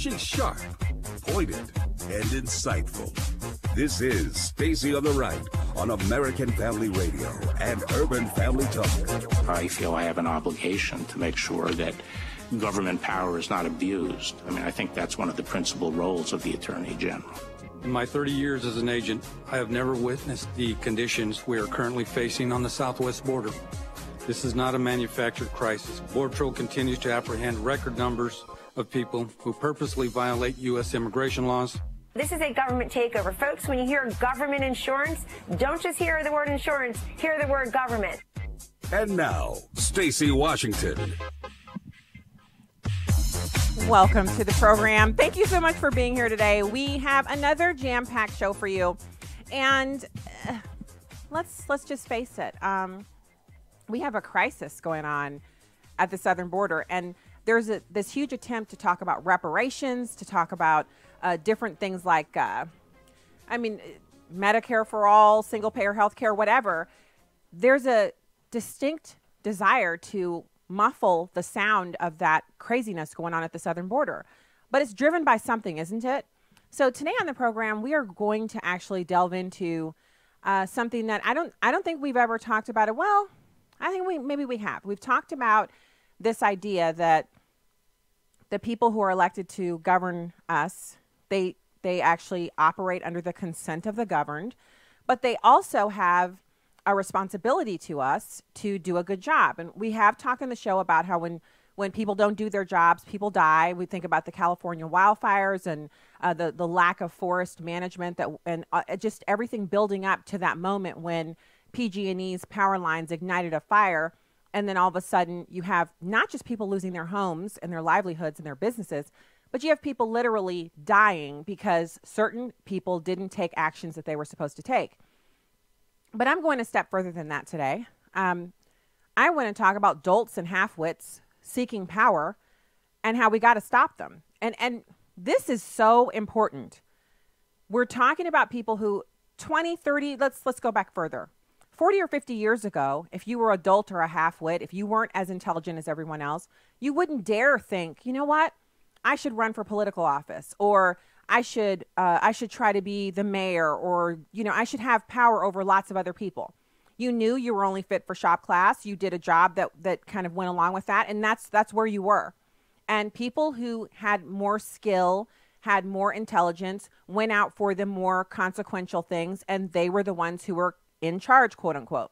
She's sharp, pointed, and insightful. This is Stacy on the Right on American Family Radio and Urban Family Talk. I feel I have an obligation to make sure that government power is not abused. I mean, I think that's one of the principal roles of the Attorney General. In my 30 years as an agent, I have never witnessed the conditions we are currently facing on the southwest border. This is not a manufactured crisis. Border Patrol continues to apprehend record numbers of people who purposely violate U.S. immigration laws. This is a government takeover. Folks, when you hear government insurance, don't just hear the word insurance, hear the word government. And now, Stacy Washington. Welcome to the program. Thank you so much for being here today. We have another jam-packed show for you. And let's just face it. We have a crisis going on at the southern border. And there's this huge attempt to talk about reparations, to talk about different things like, Medicare for all, single-payer health care, whatever. There's a distinct desire to muffle the sound of that craziness going on at the southern border. But it's driven by something, isn't it? So today on the program, we are going to actually delve into something that I don't think we've ever talked about it. Well, I think maybe we have. We've talked about this idea that the people who are elected to govern us, they actually operate under the consent of the governed, but they also have a responsibility to us to do a good job. And we have talked in the show about how when people don't do their jobs, people die. We think about the California wildfires and the lack of forest management and just everything building up to that moment when PG&E's power lines ignited a fire. And then all of a sudden you have not just people losing their homes and their livelihoods and their businesses, but you have people literally dying because certain people didn't take actions that they were supposed to take. But I'm going a step further than that today. I want to talk about dolts and halfwits seeking power and how we got to stop them. And this is so important. We're talking about people who 20, 30, let's go back further. 40 or 50 years ago, if you were a dolt or a halfwit, if you weren't as intelligent as everyone else, you wouldn't dare think, you know what? I should run for political office, or I should try to be the mayor, or, I should have power over lots of other people. You knew you were only fit for shop class. You did a job that kind of went along with that. And that's where you were. And people who had more skill, had more intelligence, went out for the more consequential things. And they were the ones who were in charge, quote unquote.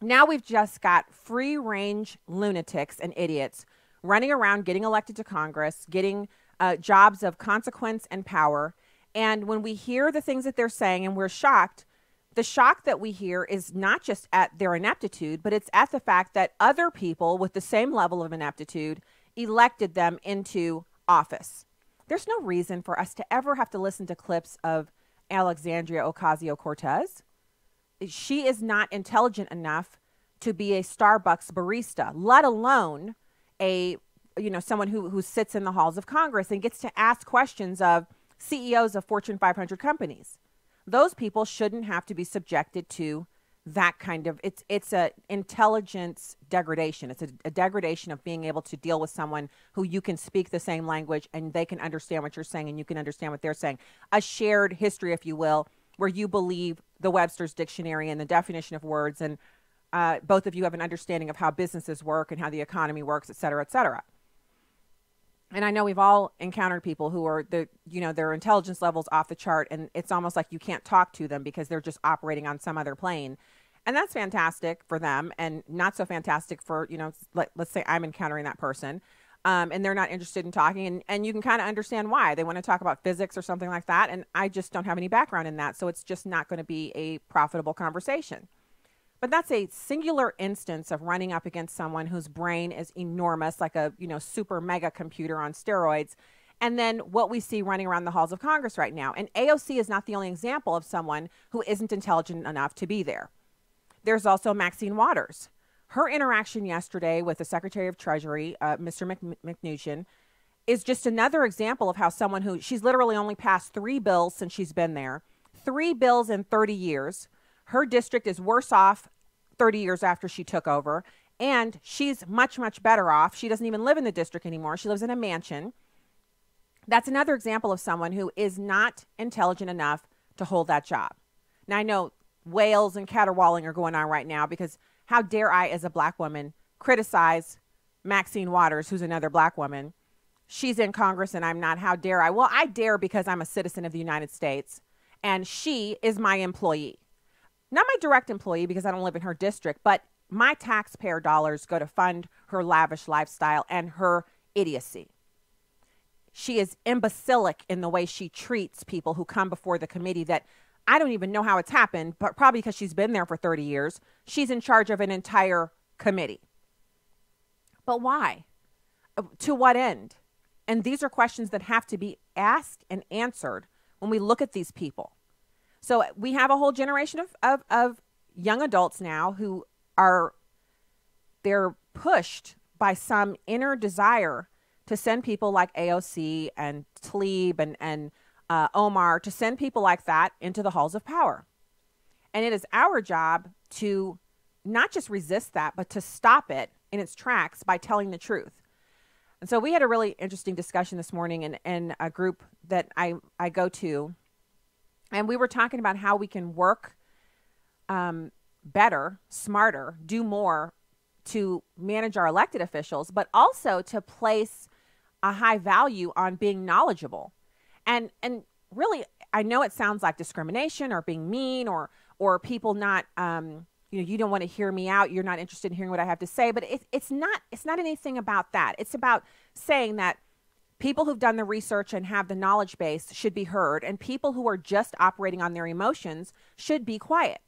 Now we've just got free range lunatics and idiots running around, getting elected to Congress, getting jobs of consequence and power. And when we hear the things that they're saying and we're shocked, the shock that we hear is not just at their ineptitude, but it's at the fact that other people with the same level of ineptitude elected them into office. There's no reason for us to ever have to listen to clips of Alexandria Ocasio-Cortez. She is not intelligent enough to be a Starbucks barista, let alone someone who sits in the halls of Congress and gets to ask questions of CEOs of Fortune 500 companies. Those people shouldn't have to be subjected to that kind of, it's a intelligence degradation. It's a degradation of being able to deal with someone who you can speak the same language and they can understand what you're saying and you can understand what they're saying. A shared history, if you will, where you believe the Webster's Dictionary and the definition of words, and both of you have an understanding of how businesses work and how the economy works, et cetera, et cetera. And I know we've all encountered people who are, their intelligence levels off the chart, and it's almost like you can't talk to them because they're just operating on some other plane. And that's fantastic for them and not so fantastic for, let's say I'm encountering that person and they're not interested in talking. And you can kind of understand why. They want to talk about physics or something like that. And I just don't have any background in that. So it's just not going to be a profitable conversation. But that's a singular instance of running up against someone whose brain is enormous, like a, super mega computer on steroids. And then what we see running around the halls of Congress right now. And AOC is not the only example of someone who isn't intelligent enough to be there. There's also Maxine Waters. Her interaction yesterday with the Secretary of Treasury, Mr. Mnuchin, is just another example of how someone who, she's literally only passed 3 bills since she's been there, 3 bills in 30 years. Her district is worse off 30 years after she took over, and she's much, much better off. She doesn't even live in the district anymore. She lives in a mansion. That's another example of someone who is not intelligent enough to hold that job. Now, I know wails and caterwauling are going on right now because how dare I, as a black woman, criticize Maxine Waters, who's another black woman. She's in Congress and I'm not. How dare I? Well, I dare because I'm a citizen of the United States and she is my employee. Not my direct employee because I don't live in her district, but my taxpayer dollars go to fund her lavish lifestyle and her idiocy. She is imbecilic in the way she treats people who come before the committee that I don't even know how it's happened, but probably because she's been there for 30 years. She's in charge of an entire committee. But why? To what end? And these are questions that have to be asked and answered when we look at these people. So we have a whole generation of young adults now who they're pushed by some inner desire to send people like AOC and Tlaib and Omar, to send people like that into the halls of power. And it is our job to not just resist that, but to stop it in its tracks by telling the truth. And so we had a really interesting discussion this morning in a group that I go to. And we were talking about how we can work better, smarter, do more to manage our elected officials, but also to place a high value on being knowledgeable. And really, I know it sounds like discrimination or being mean or people not, you don't want to hear me out. You're not interested in hearing what I have to say. But it's not anything about that. It's about saying that people who've done the research and have the knowledge base should be heard, and people who are just operating on their emotions should be quiet.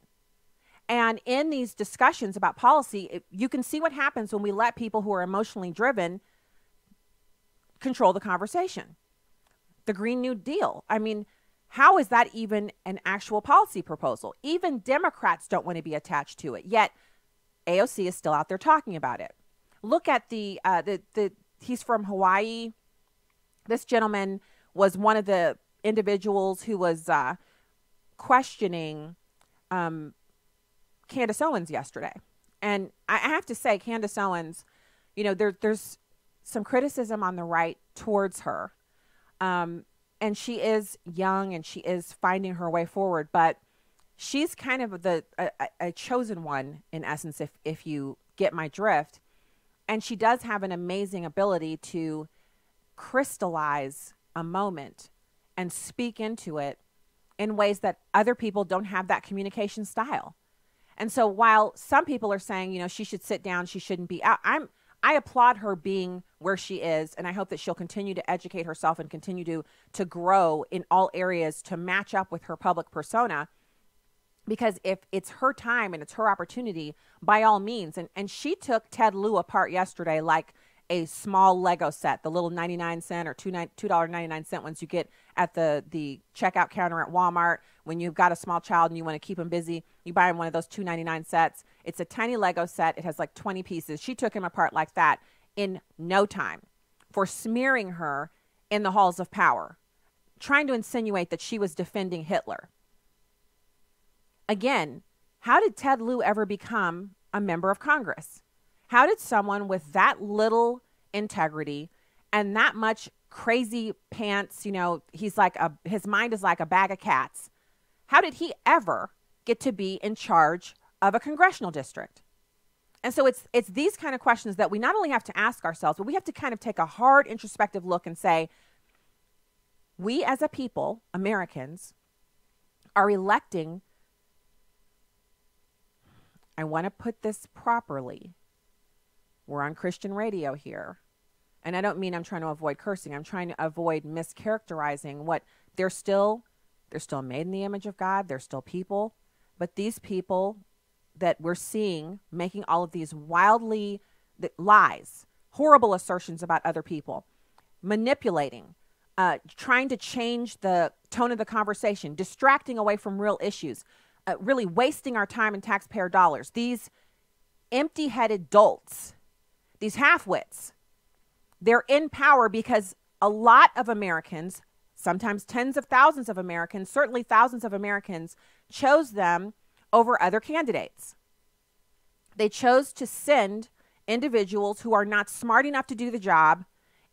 And in these discussions about policy, you can see what happens when we let people who are emotionally driven control the conversation. The Green New Deal. I mean, how is that even an actual policy proposal? Even Democrats don't want to be attached to it. Yet AOC is still out there talking about it. Look at he's from Hawaii. This gentleman was one of the individuals who was questioning Candace Owens yesterday. And I have to say, Candace Owens, there's some criticism on the right towards her. And she is young and she is finding her way forward, but she's kind of a chosen one in essence, if you get my drift. And she does have an amazing ability to crystallize a moment and speak into it in ways that other people don't have that communication style. And so while some people are saying, she should sit down, she shouldn't be out, I applaud her being where she is, and I hope that she'll continue to educate herself and continue to grow in all areas to match up with her public persona. Because if it's her time and it's her opportunity, by all means. And she took Ted Lieu apart yesterday like a small Lego set, the little 99-cent or $2.99 ones you get at the checkout counter at Walmart. When you've got a small child and you want to keep them busy, you buy them one of those $2.99 sets. It's a tiny Lego set. It has like 20 pieces. She took him apart like that in no time for smearing her in the halls of power, trying to insinuate that she was defending Hitler. Again, how did Ted Lieu ever become a member of Congress? How did someone with that little integrity and that much crazy pants, he's like his mind is like a bag of cats. How did he ever get to be in charge of a congressional district? And so it's these kind of questions that we not only have to ask ourselves, but we have to kind of take a hard introspective look and say, we as a people, Americans, are electing, I want to put this properly. We're on Christian radio here. And I don't mean I'm trying to avoid cursing. I'm trying to avoid mischaracterizing what they're still made in the image of God. They're still people. But these people that we're seeing making all of these wildly lies, horrible assertions about other people, manipulating, trying to change the tone of the conversation, distracting away from real issues, really wasting our time and taxpayer dollars. These empty-headed dolts, these halfwits, they're in power because a lot of Americans, sometimes tens of thousands of Americans, certainly thousands of Americans, chose them over other candidates. They chose to send individuals who are not smart enough to do the job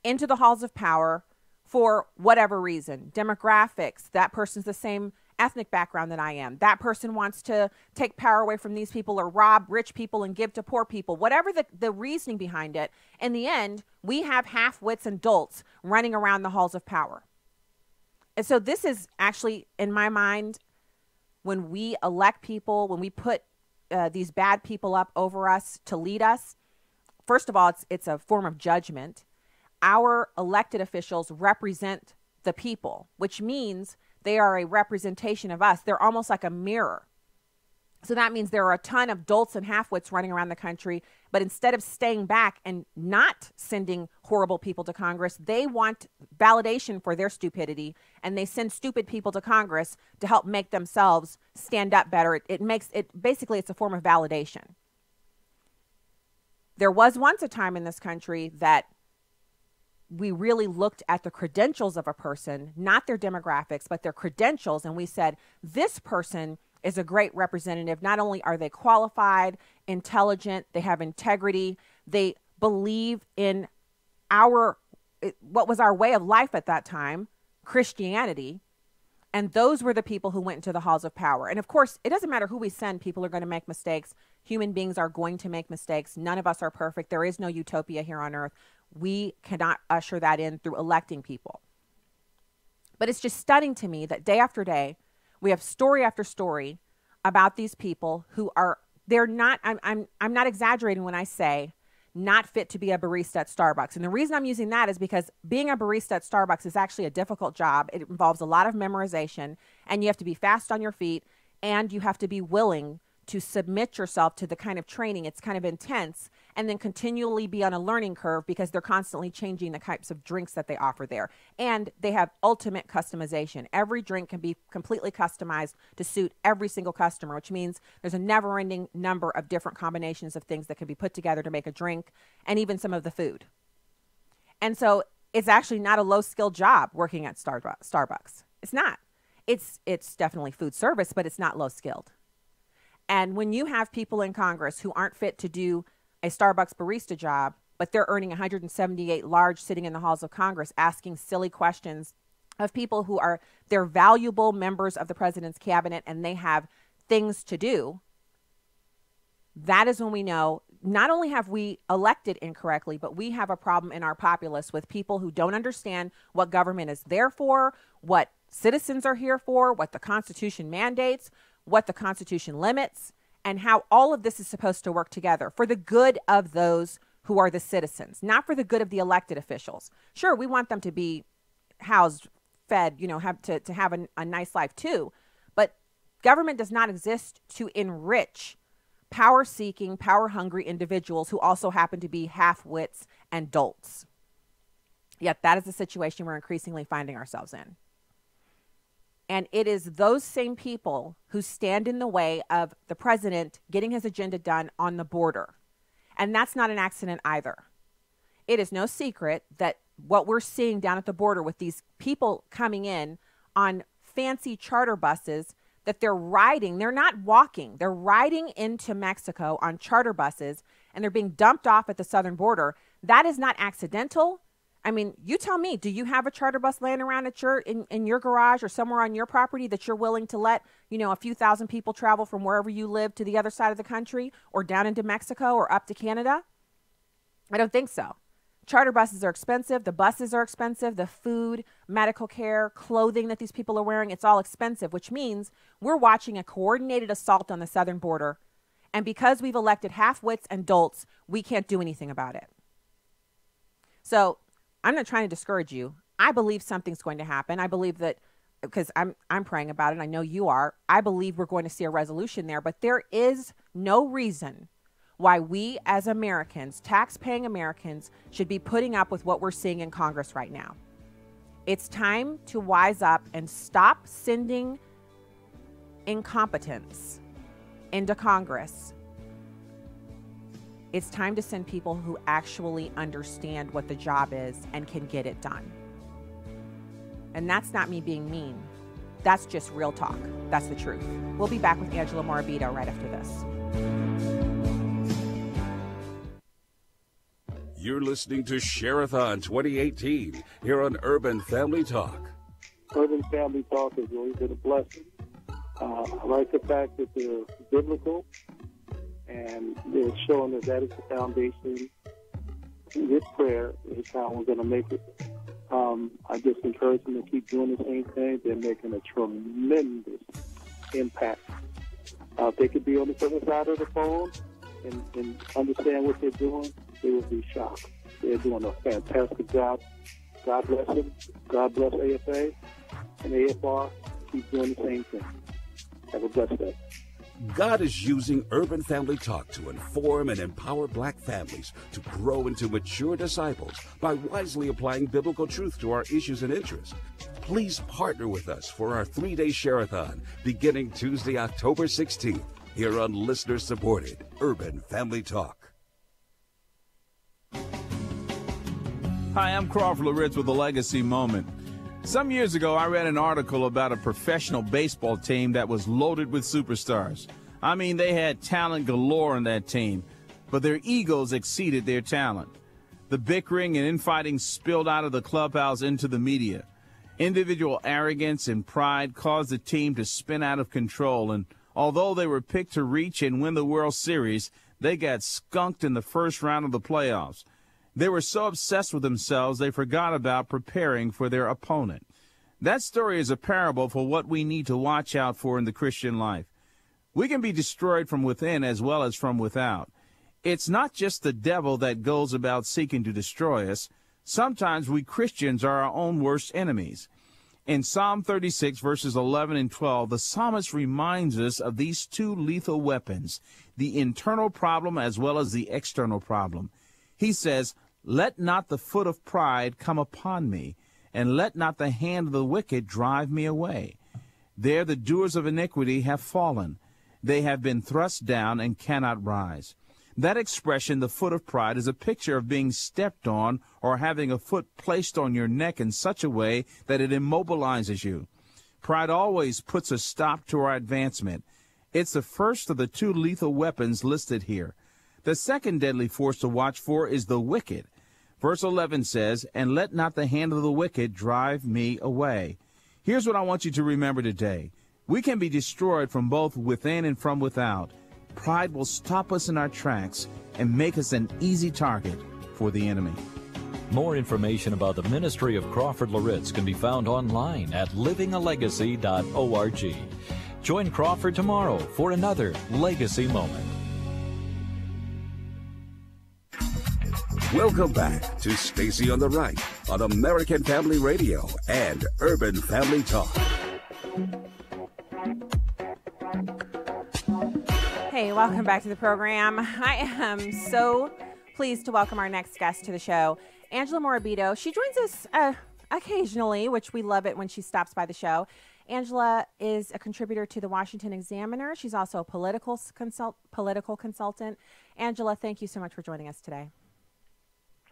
into the halls of power for whatever reason, demographics, that person's the same ethnic background that I am. That person wants to take power away from these people or rob rich people and give to poor people. Whatever the reasoning behind it, in the end, we have half-wits and dolts running around the halls of power. And so this is actually, in my mind, when we elect people, when we put these bad people up over us to lead us, first of all, it's a form of judgment. Our elected officials represent the people, which means they are a representation of us. They're almost like a mirror. So that means there are a ton of dolts and halfwits running around the country, but instead of staying back and not sending horrible people to Congress, they want validation for their stupidity, and they send stupid people to Congress to help make themselves stand up better. Basically, it's a form of validation. There was once a time in this country that we really looked at the credentials of a person, not their demographics, but their credentials. And we said, this person is a great representative. Not only are they qualified, intelligent, they have integrity, they believe in what was our way of life at that time, Christianity. And those were the people who went into the halls of power. And of course, it doesn't matter who we send. People are going to make mistakes. Human beings are going to make mistakes. None of us are perfect. There is no utopia here on earth. We cannot usher that in through electing people. But it's just stunning to me that day after day, we have story after story about these people who they're not, I'm not exaggerating when I say not fit to be a barista at Starbucks. And the reason I'm using that is because being a barista at Starbucks is actually a difficult job. It involves a lot of memorization, and you have to be fast on your feet, and you have to be willing to submit yourself to the kind of training. It's kind of intense, and then continually be on a learning curve because they're constantly changing the types of drinks that they offer there. And they have ultimate customization. Every drink can be completely customized to suit every single customer, which means there's a never-ending number of different combinations of things that can be put together to make a drink, and even some of the food. And so it's actually not a low-skilled job working at Starbucks. It's not. It's definitely food service, but it's not low-skilled. And when you have people in Congress who aren't fit to do a Starbucks barista job, but they're earning 178 large sitting in the halls of Congress asking silly questions of people who they're valuable members of the president's cabinet and they have things to do, that is when we know not only have we elected incorrectly, but we have a problem in our populace with people who don't understand what government is there for, what citizens are here for, what the Constitution mandates, what the Constitution limits, and how all of this is supposed to work together for the good of those who are the citizens, not for the good of the elected officials. Sure, we want them to be housed, fed, have to have a nice life too, but government does not exist to enrich power-seeking, power-hungry individuals who also happen to be half-wits and dolts. Yet that is the situation we're increasingly finding ourselves in. And it is those same people who stand in the way of the president getting his agenda done on the border. And that's not an accident either. It is no secret that what we're seeing down at the border with these people coming in on fancy charter buses that they're not walking, they're riding into Mexico on charter buses, and they're being dumped off at the southern border. That is not accidental. I mean, you tell me, do you have a charter bus laying around at in your garage or somewhere on your property that you're willing to let, a few thousand people travel from wherever you live to the other side of the country or down into Mexico or up to Canada? I don't think so. Charter buses are expensive. The buses are expensive. The food, medical care, clothing that these people are wearing, it's all expensive, which means we're watching a coordinated assault on the southern border. And because we've elected half-wits and dolts, we can't do anything about it. So I'm not trying to discourage you. I believe something's going to happen. I believe that because I'm praying about it. I know you are. I believe we're going to see a resolution there, but there is no reason why we as Americans, tax-paying Americans, should be putting up with what we're seeing in Congress right now. It's time to wise up and stop sending incompetence into Congress. It's time to send people who actually understand what the job is and can get it done. And that's not me being mean. That's just real talk. That's the truth. We'll be back with Angela Morabito right after this. You're listening to Share-a-thon 2018 here on Urban Family Talk. Urban Family Talk has always been a blessing. I like the fact that they're biblical and they're showing that is the foundation. With prayer is how we're going to make it. I just encourage them to keep doing the same thing. They're making a tremendous impact. If they could be on the other side of the phone and understand what they're doing, they would be shocked. They're doing a fantastic job. God bless them. God bless AFA and AFR. Keep doing the same thing. Have a blessed day. God is using Urban Family Talk to inform and empower black families to grow into mature disciples by wisely applying biblical truth to our issues and interests. Please partner with us for our 3-day Share-a-thon beginning Tuesday, October 16th, here on listener-supported Urban Family Talk. Hi, I'm Crawford Loritz with a Legacy Moment. Some years ago, I read an article about a professional baseball team that was loaded with superstars. I mean, they had talent galore on that team, but their egos exceeded their talent. The bickering and infighting spilled out of the clubhouse into the media. Individual arrogance and pride caused the team to spin out of control, and although they were picked to reach and win the World Series, they got skunked in the first round of the playoffs. They were so obsessed with themselves they forgot about preparing for their opponent. That story is a parable for what we need to watch out for in the Christian life. We can be destroyed from within as well as from without. It's not just the devil that goes about seeking to destroy us. Sometimes we Christians are our own worst enemies. In Psalm 36, verses 11 and 12, the psalmist reminds us of these two lethal weapons, the internal problem as well as the external problem. He says, "Let not the foot of pride come upon me, and let not the hand of the wicked drive me away. There the doers of iniquity have fallen. They have been thrust down and cannot rise." That expression, the foot of pride, is a picture of being stepped on or having a foot placed on your neck in such a way that it immobilizes you. Pride always puts a stop to our advancement. It's the first of the two lethal weapons listed here. The second deadly force to watch for is the wicked. Verse 11 says, "And let not the hand of the wicked drive me away." Here's what I want you to remember today. We can be destroyed from both within and from without. Pride will stop us in our tracks and make us an easy target for the enemy. More information about the ministry of Crawford Loritz can be found online at livingalegacy.org. Join Crawford tomorrow for another Legacy Moment. Welcome back to Stacy on the Right on American Family Radio and Urban Family Talk. Hey, welcome back to the program. I am so pleased to welcome our next guest to the show, Angela Morabito. She joins us occasionally, which we love it when she stops by the show. Angela is a contributor to the Washington Examiner. She's also a political consultant. Angela, thank you so much for joining us today.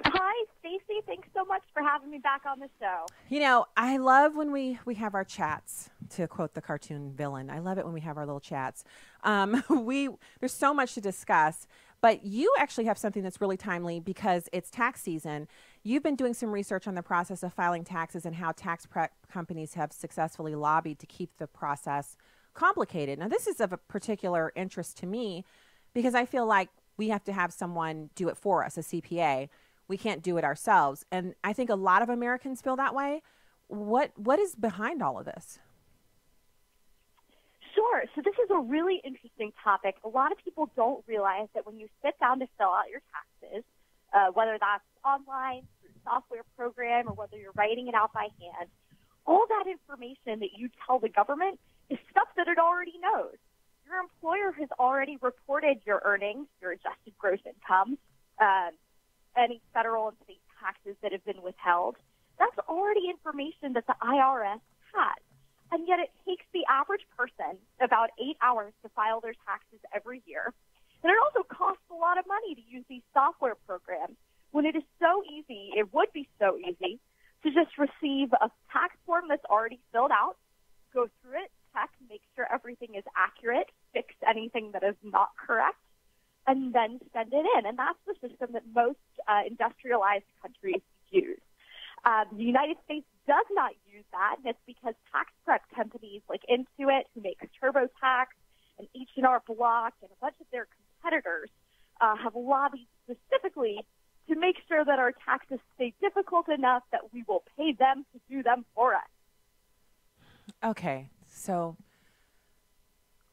Hi, Stacy. Thanks so much for having me back on the show. You know, I love when we have our chats, to quote the cartoon villain. I love it when we have our little chats. There's so much to discuss, but you actually have something that's really timely because it's tax season. You've been doing some research on the process of filing taxes and how tax prep companies have successfully lobbied to keep the process complicated. Now, this is of a particular interest to me because I feel like we have to have someone do it for us, a CPA. We can't do it ourselves. And I think a lot of Americans feel that way. What is behind all of this? Sure. So this is a really interesting topic. A lot of people don't realize that when you sit down to fill out your taxes, whether that's online, through software program, or whether you're writing it out by hand, all that information that you tell the government is stuff that it already knows. Your employer has already reported your earnings, your adjusted gross income, any federal and state taxes that have been withheld. That's already information that the IRS has. And yet it takes the average person about 8 hours to file their taxes every year. And it also costs a lot of money to use these software programs when it is so easy, it would be so easy, to just receive a tax form that's already filled out, go through it, check, make sure everything is accurate, fix anything that is not correct, and then send it in. And that's the system that most industrialized countries use. The United States does not use that, and it's because tax prep companies like Intuit, who makes TurboTax, and H&R Block, and a bunch of their competitors have lobbied specifically to make sure that our taxes stay difficult enough that we will pay them to do them for us. Okay, so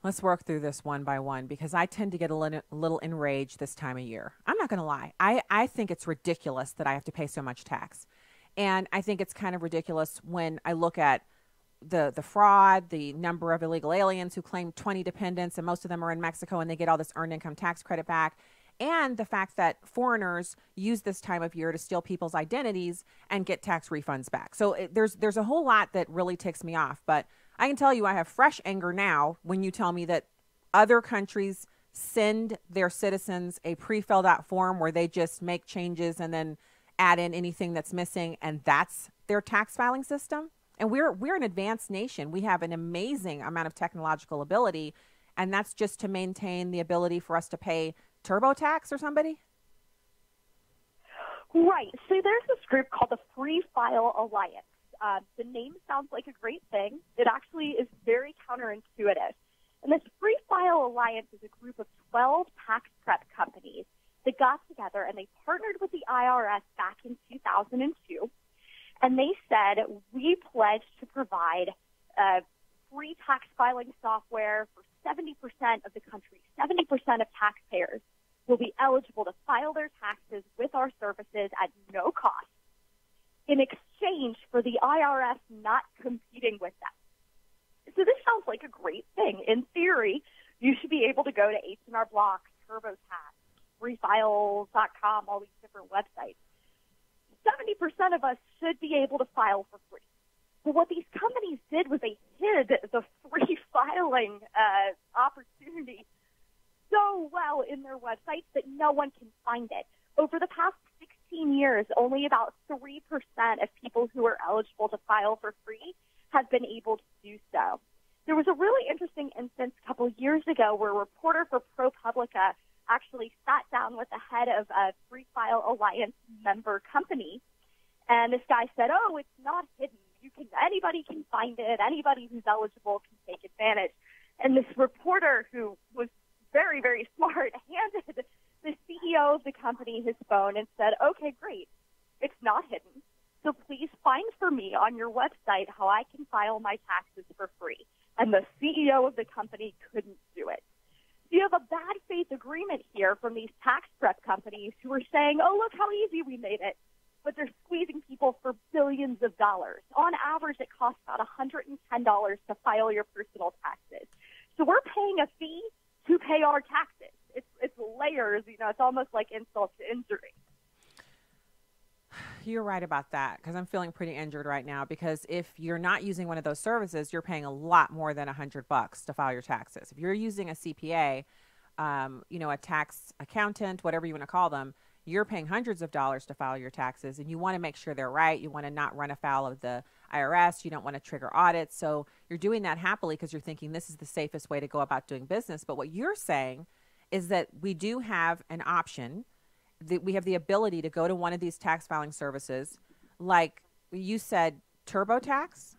let's work through this one by one, because I tend to get a little enraged this time of year. I'm not going to lie. I think it's ridiculous that I have to pay so much tax. And I think it's kind of ridiculous when I look at the fraud, the number of illegal aliens who claim 20 dependents, and most of them are in Mexico, and they get all this earned income tax credit back. And the fact that foreigners use this time of year to steal people's identities and get tax refunds back. So there's a whole lot that really ticks me off. But I can tell you I have fresh anger now when you tell me that other countries send their citizens a pre-filled out form where they just make changes and then add in anything that's missing, and that's their tax filing system. And we're an advanced nation. We have an amazing amount of technological ability, and that's just to maintain the ability for us to pay TurboTax or somebody? Right. So there's this group called the Free File Alliance. The name sounds like a great thing. It actually is very counterintuitive. And this Free File Alliance is a group of 12 tax prep companies that got together and they partnered with the IRS back in 2002. And they said, we pledge to provide free tax filing software for 70% of the country. 70% of taxpayers will be eligible to file their taxes with our services at no cost in exchange for the IRS not competing with them. So this sounds like a great thing. In theory, you should be able to go to H&R Block, TurboTax, freefiles.com, all these different websites. 70% of us should be able to file for free. But what these companies did was they hid the free filing opportunity so well in their websites that no one can find it. Over the past 16 years, only about 3% of people who are eligible to file for free have been able to do so. There was a really interesting instance a couple of years ago where a reporter for ProPublica actually sat down with the head of a Free File Alliance member company, and this guy said, oh, it's not hidden. Anybody can find it. Anybody who's eligible can take advantage. And this reporter, who was very, very smart, handed the CEO of the company his phone and said, okay, great. It's not hidden. So please find for me on your website how I can file my taxes for free. And the CEO of the company couldn't do it. So you have a bad faith agreement here from these tax prep companies who are saying, oh, look how easy we made it. But they're squeezing people for billions of dollars. On average, it costs about $110 to file your personal taxes. So we're paying a fee to pay our taxes. It's layers, it's almost like insult to injury. You're right about that, because I'm feeling pretty injured right now, because if you're not using one of those services, you're paying a lot more than $100 to file your taxes. If you're using a CPA, a tax accountant, whatever you want to call them, you're paying hundreds of dollars to file your taxes, and you want to make sure they're right. You want to not run afoul of the IRS. You don't want to trigger audits. So you're doing that happily because you're thinking this is the safest way to go about doing business. But what you're saying is that we do have an option, that we have the ability to go to one of these tax filing services, like you said, TurboTax?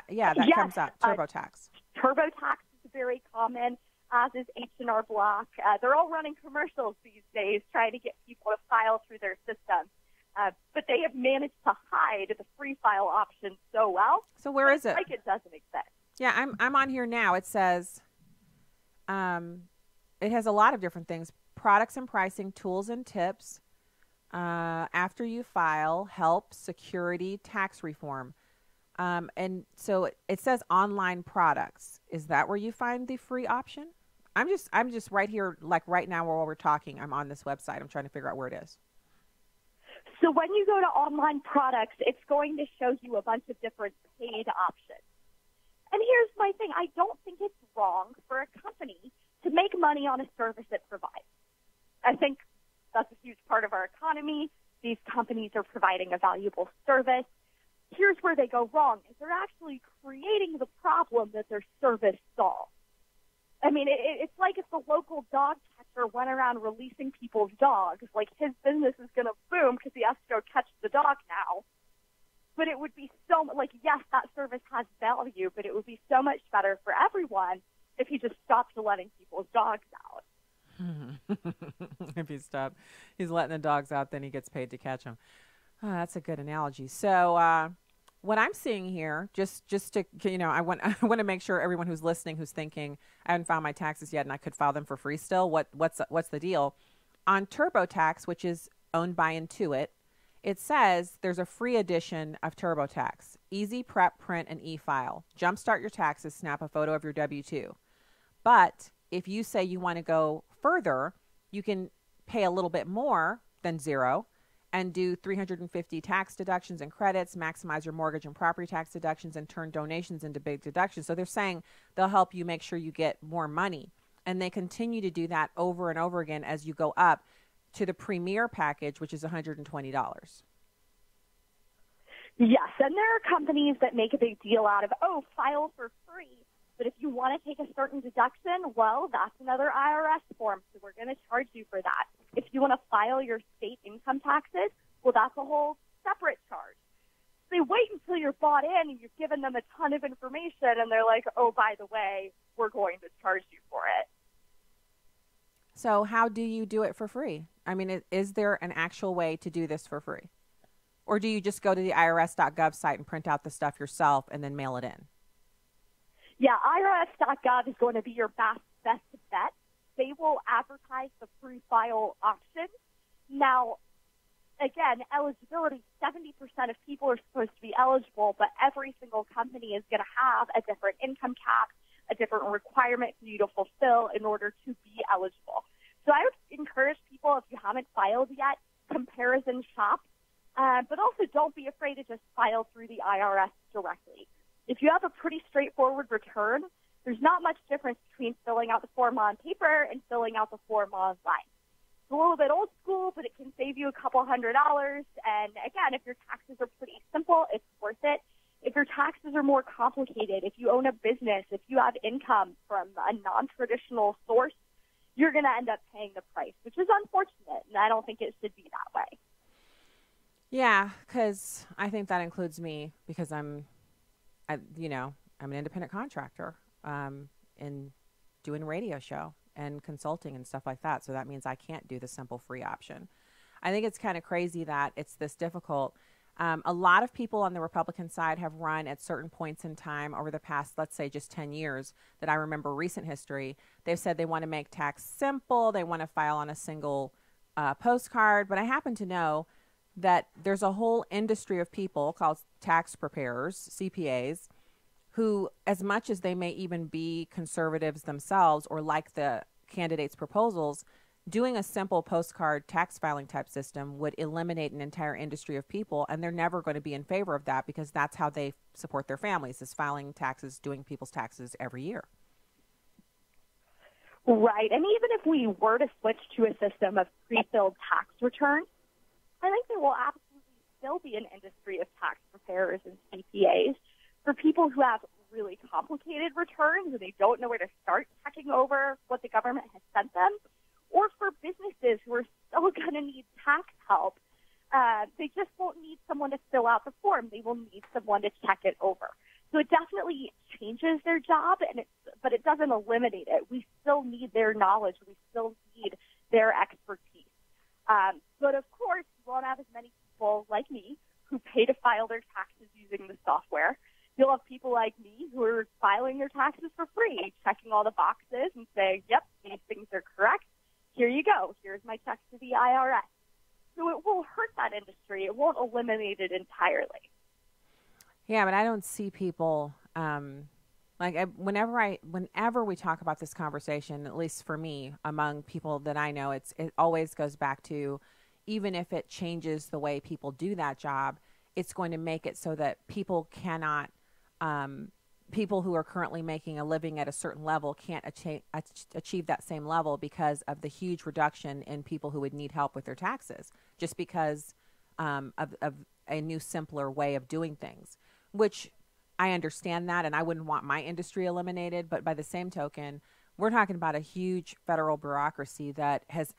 Yes, comes up, TurboTax. TurboTax is very common, as is H&R Block. They're all running commercials these days trying to get people to file through their system. But they have managed to hide the free file option so well. So where is it? Like it doesn't exist. Yeah, I'm on here now. It says it has a lot of different things. Products and pricing, tools and tips, after you file, help, security, tax reform. And so it says online products. Is that where you find the free option? I'm just right here, like right now while we're talking, I'm on this website. I'm trying to figure out where it is. So when you go to online products, it's going to show you a bunch of different paid options. And here's my thing. I don't think it's wrong for a company to make money on a service it provides. I think that's a huge part of our economy. These companies are providing a valuable service. Here's where they go wrong, is they're actually creating the problem that their service solves. I mean, it's like if the local dog catcher went around releasing people's dogs. Like, his business is going to boom because he has to go catch the dog now. But it would be so, like, yes, that service has value, but it would be so much better for everyone if he just stopped letting people's dogs out. If he's letting the dogs out, then he gets paid to catch them. Oh, that's a good analogy. So what I'm seeing here, just to, I want to make sure everyone who's listening, who's thinking, I haven't filed my taxes yet and I could file them for free still. What's the deal? On TurboTax, which is owned by Intuit, it says there's a free edition of TurboTax. Easy prep, print, and e-file. Jumpstart your taxes, snap a photo of your W-2. But if you say you want to go further, you can pay a little bit more than zero and do 350 tax deductions and credits, maximize your mortgage and property tax deductions, and turn donations into big deductions. So they're saying they'll help you make sure you get more money. And they continue to do that over and over again as you go up to the Premier package, which is $120. Yes, and there are companies that make a big deal out of, file for free. But if you want to take a certain deduction, well, that's another IRS form, so we're going to charge you for that. If you want to file your state income taxes, well, that's a whole separate charge. They wait until you're bought in and you've given them a ton of information, and they're like, oh, by the way, we're going to charge you for it. So how do you do it for free? I mean, is there an actual way to do this for free? Or do you just go to the irs.gov site and print out the stuff yourself and then mail it in? Yeah, irs.gov is going to be your best bet. They will advertise the free file option. Now, again, eligibility, 70% of people are supposed to be eligible, but every single company is going to have a different income cap, a different requirement for you to fulfill in order to be eligible. So I would encourage people, if you haven't filed yet, comparison shop, but also don't be afraid to just file through the IRS directly. If you have a pretty straightforward return, there's not much difference between filling out the form on paper and filling out the form online. It's a little bit old school, but it can save you a couple $100. And again, if your taxes are pretty simple, it's worth it. If your taxes are more complicated, if you own a business, if you have income from a non-traditional source, you're going to end up paying the price, which is unfortunate, and I don't think it should be that way. Yeah, because I think that includes me, because I'm an independent contractor in doing a radio show and consulting and stuff like that. So that means I can't do the simple free option. I think it's kind of crazy that it's this difficult. A lot of people on the Republican side have run at certain points in time over the past, let's say, just 10 years that I remember recent history. They've said they want to make tax simple. They want to file on a single postcard. But I happen to know that there's a whole industry of people called tax preparers, CPAs, who, as much as they may even be conservatives themselves or like the candidates' proposals, doing a simple postcard tax filing type system would eliminate an entire industry of people, and they're never going to be in favor of that because that's how they support their families, is filing taxes, doing people's taxes every year. Right, and even if we were to switch to a system of pre-filled tax returns, I think there will absolutely still be an industry of tax preparers and CPAs for people who have really complicated returns and they don't know where to start checking over what the government has sent them, or for businesses who are still going to need tax help. They just won't need someone to fill out the form. They will need someone to check it over. So it definitely changes their job, but it doesn't eliminate it. We still need their knowledge. We still need their expertise. But, of course, you won't have as many people like me who pay to file their taxes using the software. You'll have people like me who are filing their taxes for free, checking all the boxes and saying, yep, these things are correct. Here you go. Here's my check to the IRS. So it will hurt that industry. It won't eliminate it entirely. Yeah, but I don't see people whenever we talk about this conversation, at least for me, among people that I know, it always goes back to, even if it changes the way people do that job, it's going to make it so that people cannot, people who are currently making a living at a certain level can't achieve that same level because of the huge reduction in people who would need help with their taxes, just because of a new, simpler way of doing things, which I understand that, and I wouldn't want my industry eliminated. But by the same token, we're talking about a huge federal bureaucracy that has,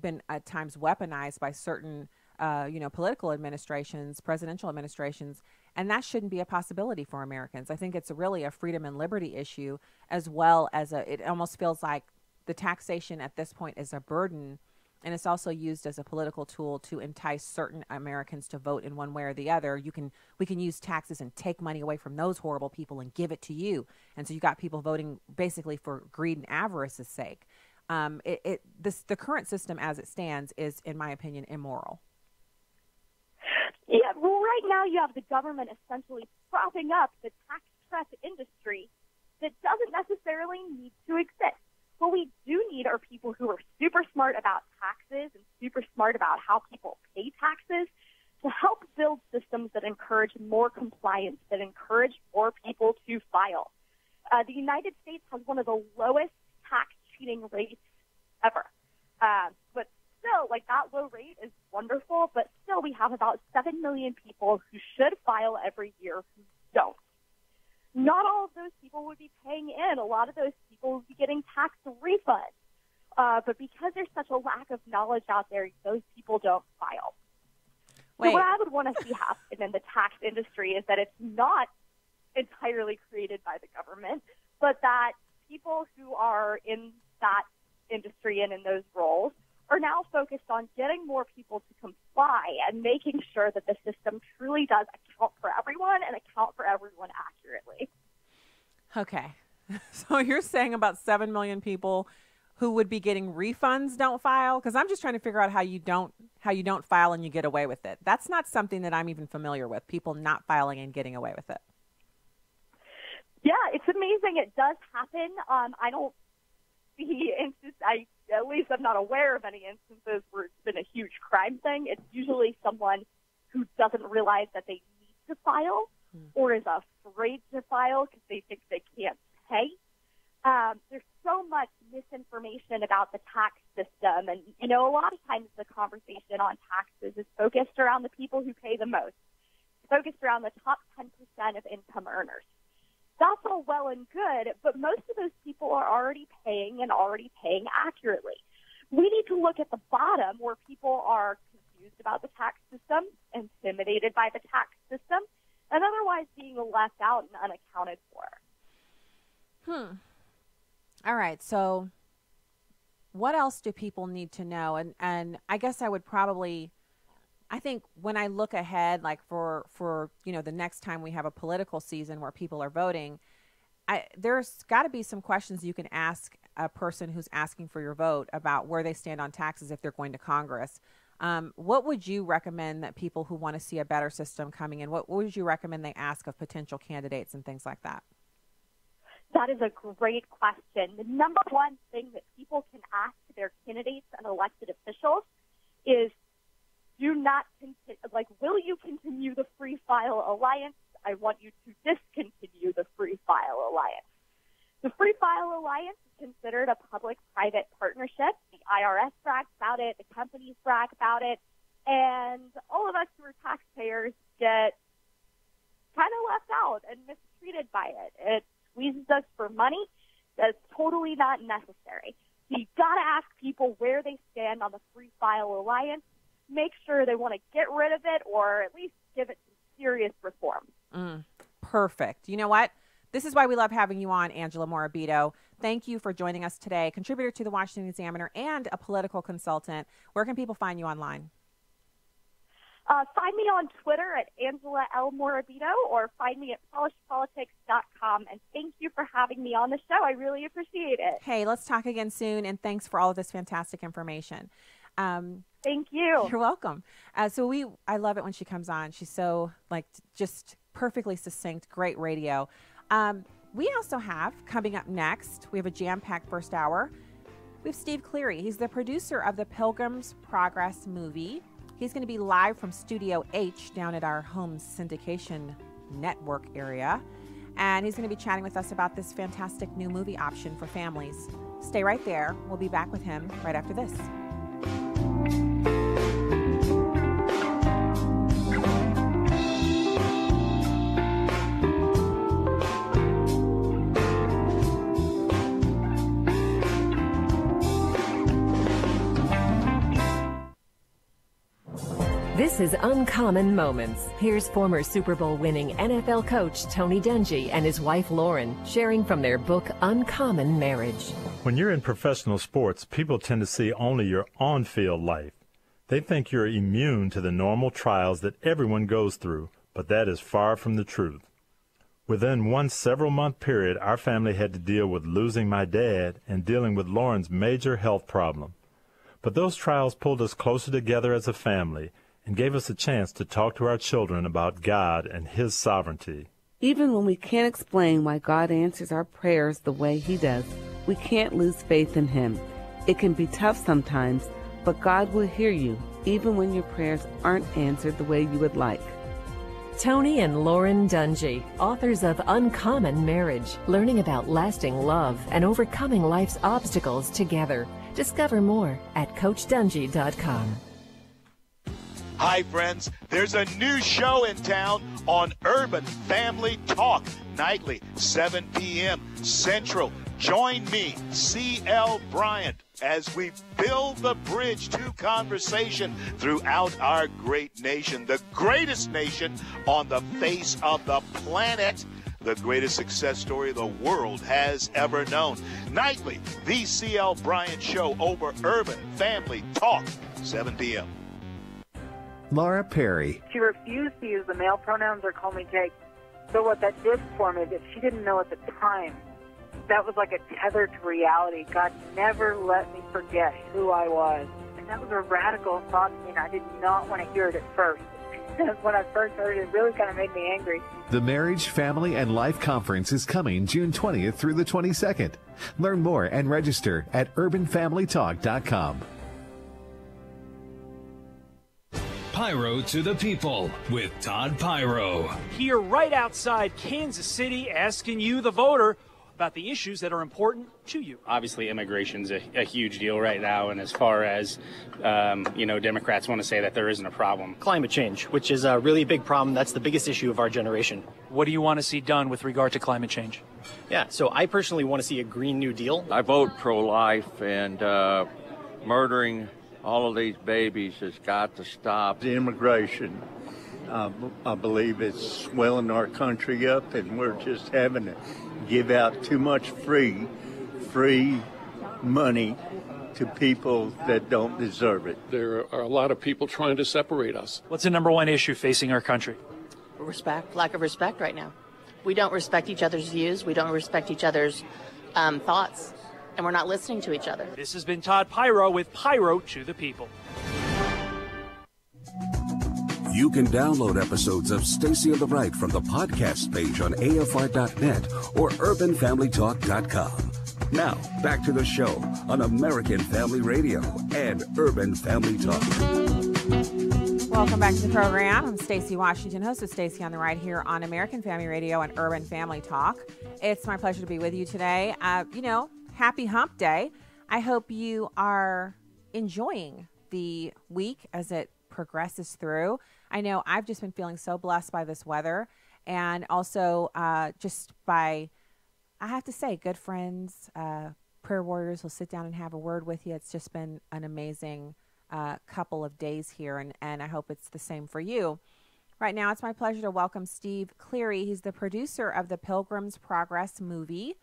been at times weaponized by certain, political administrations, presidential administrations, and that shouldn't be a possibility for Americans. I think it's really a freedom and liberty issue, as well as it almost feels like the taxation at this point is a burden, and it's also used as a political tool to entice certain Americans to vote in one way or the other. We can use taxes and take money away from those horrible people and give it to you. And so you got people voting basically for greed and avarice's sake. The current system as it stands is, in my opinion, immoral. Yeah, well, right now you have the government essentially propping up the tax prep industry that doesn't necessarily need to exist. What we do need are people who are super smart about taxes and super smart about how people pay taxes to help build systems that encourage more compliance, that encourage more people to file. The United States has one of the lowest tax cheating rates ever. But still, that low rate is wonderful, but still we have about 7 million people who should file every year who don't. Not all of those people would be paying in. A lot of those people would be getting tax refunds. But because there's such a lack of knowledge out there, those people don't file. Wait. So what I would want to see happen in the tax industry is that it's not entirely created by the government, but that people who are in that industry and in those roles are now focused on getting more people to comply and making sure that the system truly does account for everyone and account for everyone accurately. Okay. So you're saying about 7 million people who would be getting refunds don't file? Because I'm just trying to figure out how you don't file and you get away with it. That's not something that I'm even familiar with, people not filing and getting away with it. Yeah, it's amazing. It does happen. I don't see instances, at least I'm not aware of any instances where it's been a huge crime thing. It's usually someone who doesn't realize that they need to file or is afraid to file because they think they can't pay. There's so much misinformation about the tax system. And, a lot of times the conversation on taxes is focused around the people who pay the most. It's focused around the top 10% of income earners. That's all well and good, but most of those people are already paying and already paying accurately. We need to look at the bottom where people are confused about the tax system, intimidated by the tax system, and otherwise being left out and unaccounted for. All right. So what else do people need to know? And I guess I think when I look ahead, for the next time we have a political season where people are voting, there's got to be some questions you can ask a person who's asking for your vote about where they stand on taxes if they're going to Congress. What would you recommend that people who want to see a better system coming in, what would you recommend they ask of potential candidates and things like that? That is a great question. The number one thing that people can ask their candidates and elected officials is, will you continue the Free File Alliance? I want you to discontinue the Free File Alliance. The Free File Alliance is considered a public-private partnership. The IRS brags about it. The companies brag about it. And all of us who are taxpayers get kind of left out and mistreated by it. It squeezes us for money. That's totally not necessary. So you've got to ask people where they stand on the Free File Alliance. Make sure they want to get rid of it or at least give it some serious reform. Perfect. You know what? This is why we love having you on, Angela Morabito. Thank you for joining us today. Contributor to the Washington Examiner and a political consultant. Where can people find you online? Find me on Twitter at Angela L. Morabito or find me at polishedpolitics.com. And thank you for having me on the show. I really appreciate it. Hey, let's talk again soon. And thanks for all of this fantastic information. Thank you. You're welcome. I love it when she comes on. She's so just perfectly succinct, great radio. We also have coming up next, we have a jam-packed first hour. We have Steve Cleary. He's the producer of the Pilgrims Progress movie. He's going to be live from Studio H down at our home syndication network area. And he's going to be chatting with us about this fantastic new movie option for families. Stay right there. We'll be back with him right after this. This is Uncommon Moments. Here's former Super Bowl winning NFL coach Tony Dungy and his wife Lauren sharing from their book Uncommon Marriage. When you're in professional sports, people tend to see only your on-field life. They think you're immune to the normal trials that everyone goes through, but that is far from the truth. Within one several-month period, our family had to deal with losing my dad and dealing with Lauren's major health problem. But those trials pulled us closer together as a family and gave us a chance to talk to our children about God and His sovereignty. Even when we can't explain why God answers our prayers the way He does, we can't lose faith in Him. It can be tough sometimes, but God will hear you, even when your prayers aren't answered the way you would like. Tony and Lauren Dungy, authors of Uncommon Marriage, learning about lasting love and overcoming life's obstacles together. Discover more at CoachDungy.com. Hi, friends. There's a new show in town on Urban Family Talk, nightly, 7 p.m. Central. Join me, C.L. Bryant, as we build the bridge to conversation throughout our great nation, the greatest nation on the face of the planet, the greatest success story the world has ever known. Nightly, the C.L. Bryant Show over Urban Family Talk, 7 p.m. Laura Perry. She refused to use the male pronouns or call me Jake. So what that did for me, that she didn't know at the time, that was like a tether to reality. God never let me forget who I was. And that was a radical thought to me, and I did not want to hear it at first. When I first heard it, it really kind of made me angry. The Marriage, Family, and Life Conference is coming June 20th through the 22nd. Learn more and register at urbanfamilytalk.com. Pyro to the People with Todd Pyro. Here right outside Kansas City, asking you, the voter, about the issues that are important to you. Obviously, immigration's a huge deal right now, and as far as, Democrats want to say that there isn't a problem. Climate change, which is a really big problem. That's the biggest issue of our generation. What do you want to see done with regard to climate change? Yeah, so I personally want to see a Green New Deal. I vote pro-life, and murdering all of these babies has got to stop. The immigration, I believe it's swelling our country up, and we're just having to give out too much free money to people that don't deserve it. There are a lot of people trying to separate us. What's the number one issue facing our country? Respect, lack of respect right now. We don't respect each other's views. We don't respect each other's thoughts. And we're not listening to each other. This has been Todd Pyro with Pyro to the People. You can download episodes of Stacy on the Right from the podcast page on AFR.net or UrbanFamilyTalk.com. Now, back to the show on American Family Radio and Urban Family Talk. Welcome back to the program. I'm Stacy Washington, host of Stacy on the Right here on American Family Radio and Urban Family Talk. It's my pleasure to be with you today. Happy Hump Day. I hope you are enjoying the week as it progresses through. I know I've just been feeling so blessed by this weather, and also just by, I have to say, good friends, prayer warriors will sit down and have a word with you. It's just been an amazing couple of days here, and I hope it's the same for you. Right now, it's my pleasure to welcome Steve Cleary. He's the producer of the Pilgrims Progress movie.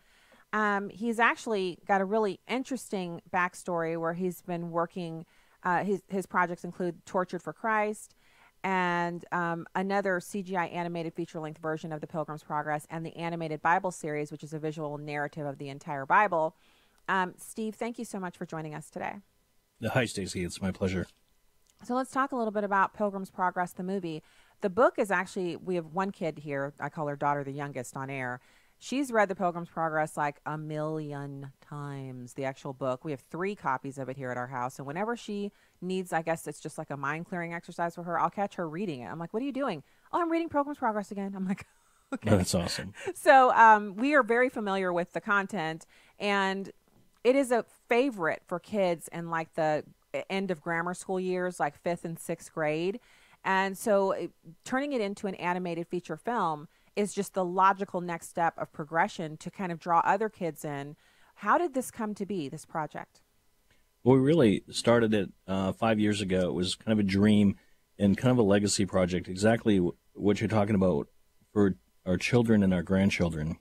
He's actually got a really interesting backstory where he's been working. His projects include Tortured for Christ and another CGI animated feature-length version of the Pilgrim's Progress and the animated Bible series, which is a visual narrative of the entire Bible. Steve, thank you so much for joining us today. Hi, Stacy. It's my pleasure. So let's talk a little bit about Pilgrim's Progress, the movie. The book is actually, we have one kid here, I call her daughter the youngest on air. She's read the Pilgrim's Progress like 1 million times, the actual book. We have 3 copies of it here at our house. And whenever she needs, I guess it's just like a mind-clearing exercise for her, I'll catch her reading it. I'm like, what are you doing? Oh, I'm reading Pilgrim's Progress again. I'm like, okay. That's awesome. So we are very familiar with the content. And it is a favorite for kids in like the end of grammar school years, like 5th and 6th grade. And so turning it into an animated feature film is just the logical next step of progression to kind of draw other kids in. How did this come to be, this project? Well, we really started it 5 years ago. It was kind of a dream. and kind of a legacy project, exactly what you're talking about for our children and our grandchildren.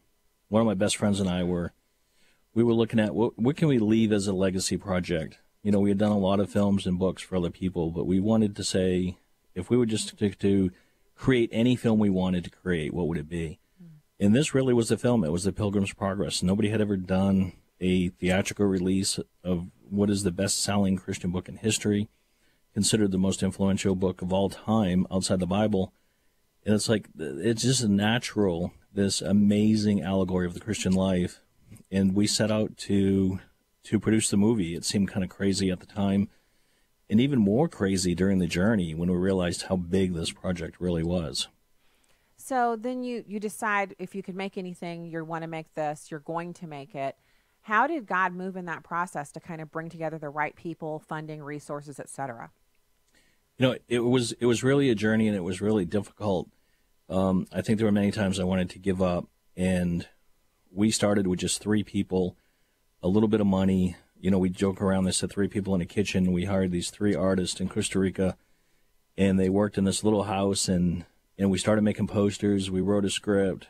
One of my best friends and I were looking at what can we leave as a legacy project. You know, we had done a lot of films and books for other people, but we wanted to say, if we were just to create any film we wanted to create, what would it be? And this really was the film. It was the Pilgrims Progress. Nobody had ever done a theatrical release of what is the best-selling Christian book in history, considered the most influential book of all time outside the Bible. And it's like, it's just natural, this amazing allegory of the Christian life. And we set out to produce the movie. It seemed kind of crazy at the time, and even more crazy during the journey when we realized how big this project really was. So then you decide if you could make anything, you want to make this, you're going to make it. How did God move in that process to kind of bring together the right people, funding, resources, etc.? You know, it was really a journey, and it was really difficult. I think there were many times I wanted to give up, and we started with just 3 people, a little bit of money. You know, we joke around, they said 3 people in a kitchen. We hired these 3 artists in Costa Rica, and they worked in this little house, and we started making posters. We wrote a script.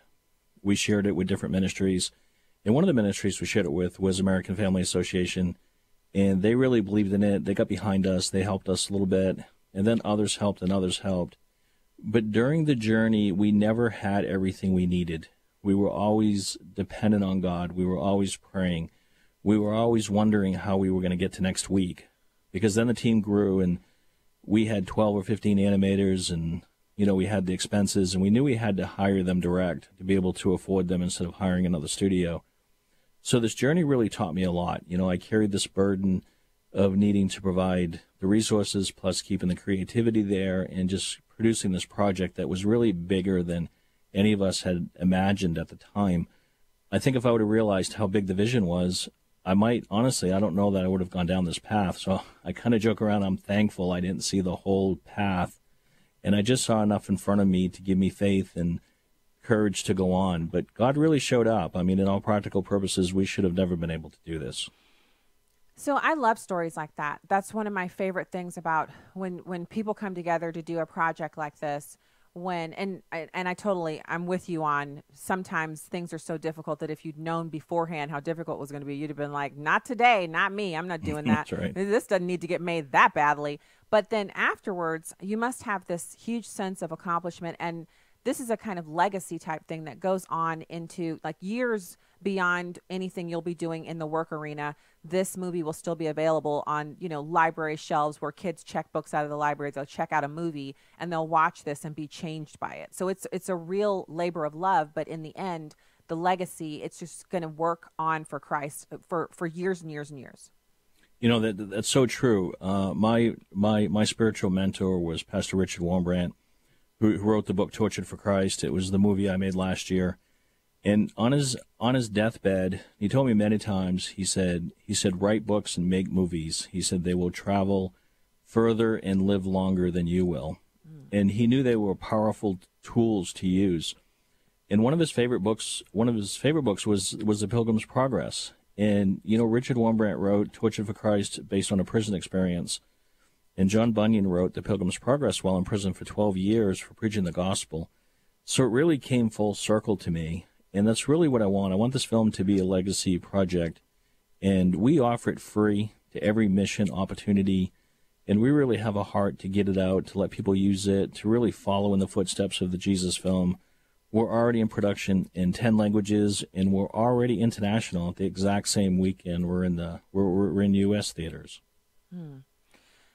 We shared it with different ministries. And one of the ministries we shared it with was American Family Association, and they really believed in it. They got behind us. They helped us a little bit, and then others helped and others helped. But during the journey, we never had everything we needed. We were always dependent on God. We were always praying. We were always wondering how we were going to get to next week, because then the team grew, and we had 12 or 15 animators, and you know, we had the expenses, and we knew we had to hire them direct to be able to afford them instead of hiring another studio. So this journey really taught me a lot. You know, I carried this burden of needing to provide the resources plus keeping the creativity there and just producing this project that was really bigger than any of us had imagined at the time. I think if I would have realized how big the vision was, I might, honestly, I don't know that I would have gone down this path. So I kind of joke around, I'm thankful I didn't see the whole path. And I just saw enough in front of me to give me faith and courage to go on. But God really showed up. I mean, in all practical purposes, we should have never been able to do this. So I love stories like that. That's one of my favorite things about when people come together to do a project like this. I'm with you on, sometimes things are so difficult that if you'd known beforehand how difficult it was going to be, you'd have been like, not today, not me, I'm not doing that. That's right. This doesn't need to get made that badly. But then afterwards, you must have this huge sense of accomplishment, and this is a kind of legacy type thing that goes on into like years beyond anything you'll be doing in the work arena. This movie will still be available on, you know, library shelves where kids check books out of the library. They'll check out a movie and they'll watch this and be changed by it. So it's a real labor of love, but in the end, the legacy, it's just going to work on for Christ for years and years and years. You know, that's so true. My spiritual mentor was Pastor Richard Wurmbrand, who wrote the book Tortured for Christ. It was the movie I made last year. And on his deathbed, he told me many times, he said, write books and make movies. He said they will travel further and live longer than you will. And he knew they were powerful tools to use. And one of his favorite books was The Pilgrims Progress. And, you know, Richard Wurmbrand wrote Tortured for Christ based on a prison experience. And John Bunyan wrote The Pilgrim's Progress while in prison for 12 years for preaching the gospel. So it really came full circle to me. And that's really what I want. I want this film to be a legacy project. And we offer it free to every mission opportunity. And we really have a heart to get it out, to let people use it, to really follow in the footsteps of the Jesus film. We're already in production in 10 languages, and we're already international at the exact same weekend. We're in U.S. theaters.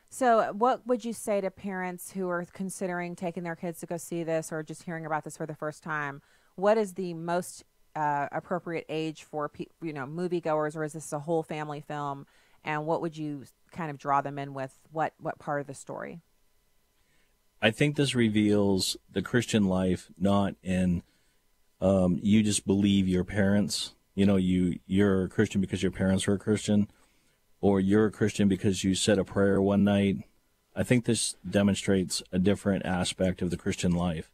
So what would you say to parents who are considering taking their kids to go see this or just hearing about this for the first time? What is the most appropriate age for moviegoers, or is this a whole family film? And what would you kind of draw them in with? What part of the story? I think this reveals the Christian life, not in you just believe your parents. You know, you're a Christian because your parents are a Christian, or you're a Christian because you said a prayer one night. I think this demonstrates a different aspect of the Christian life.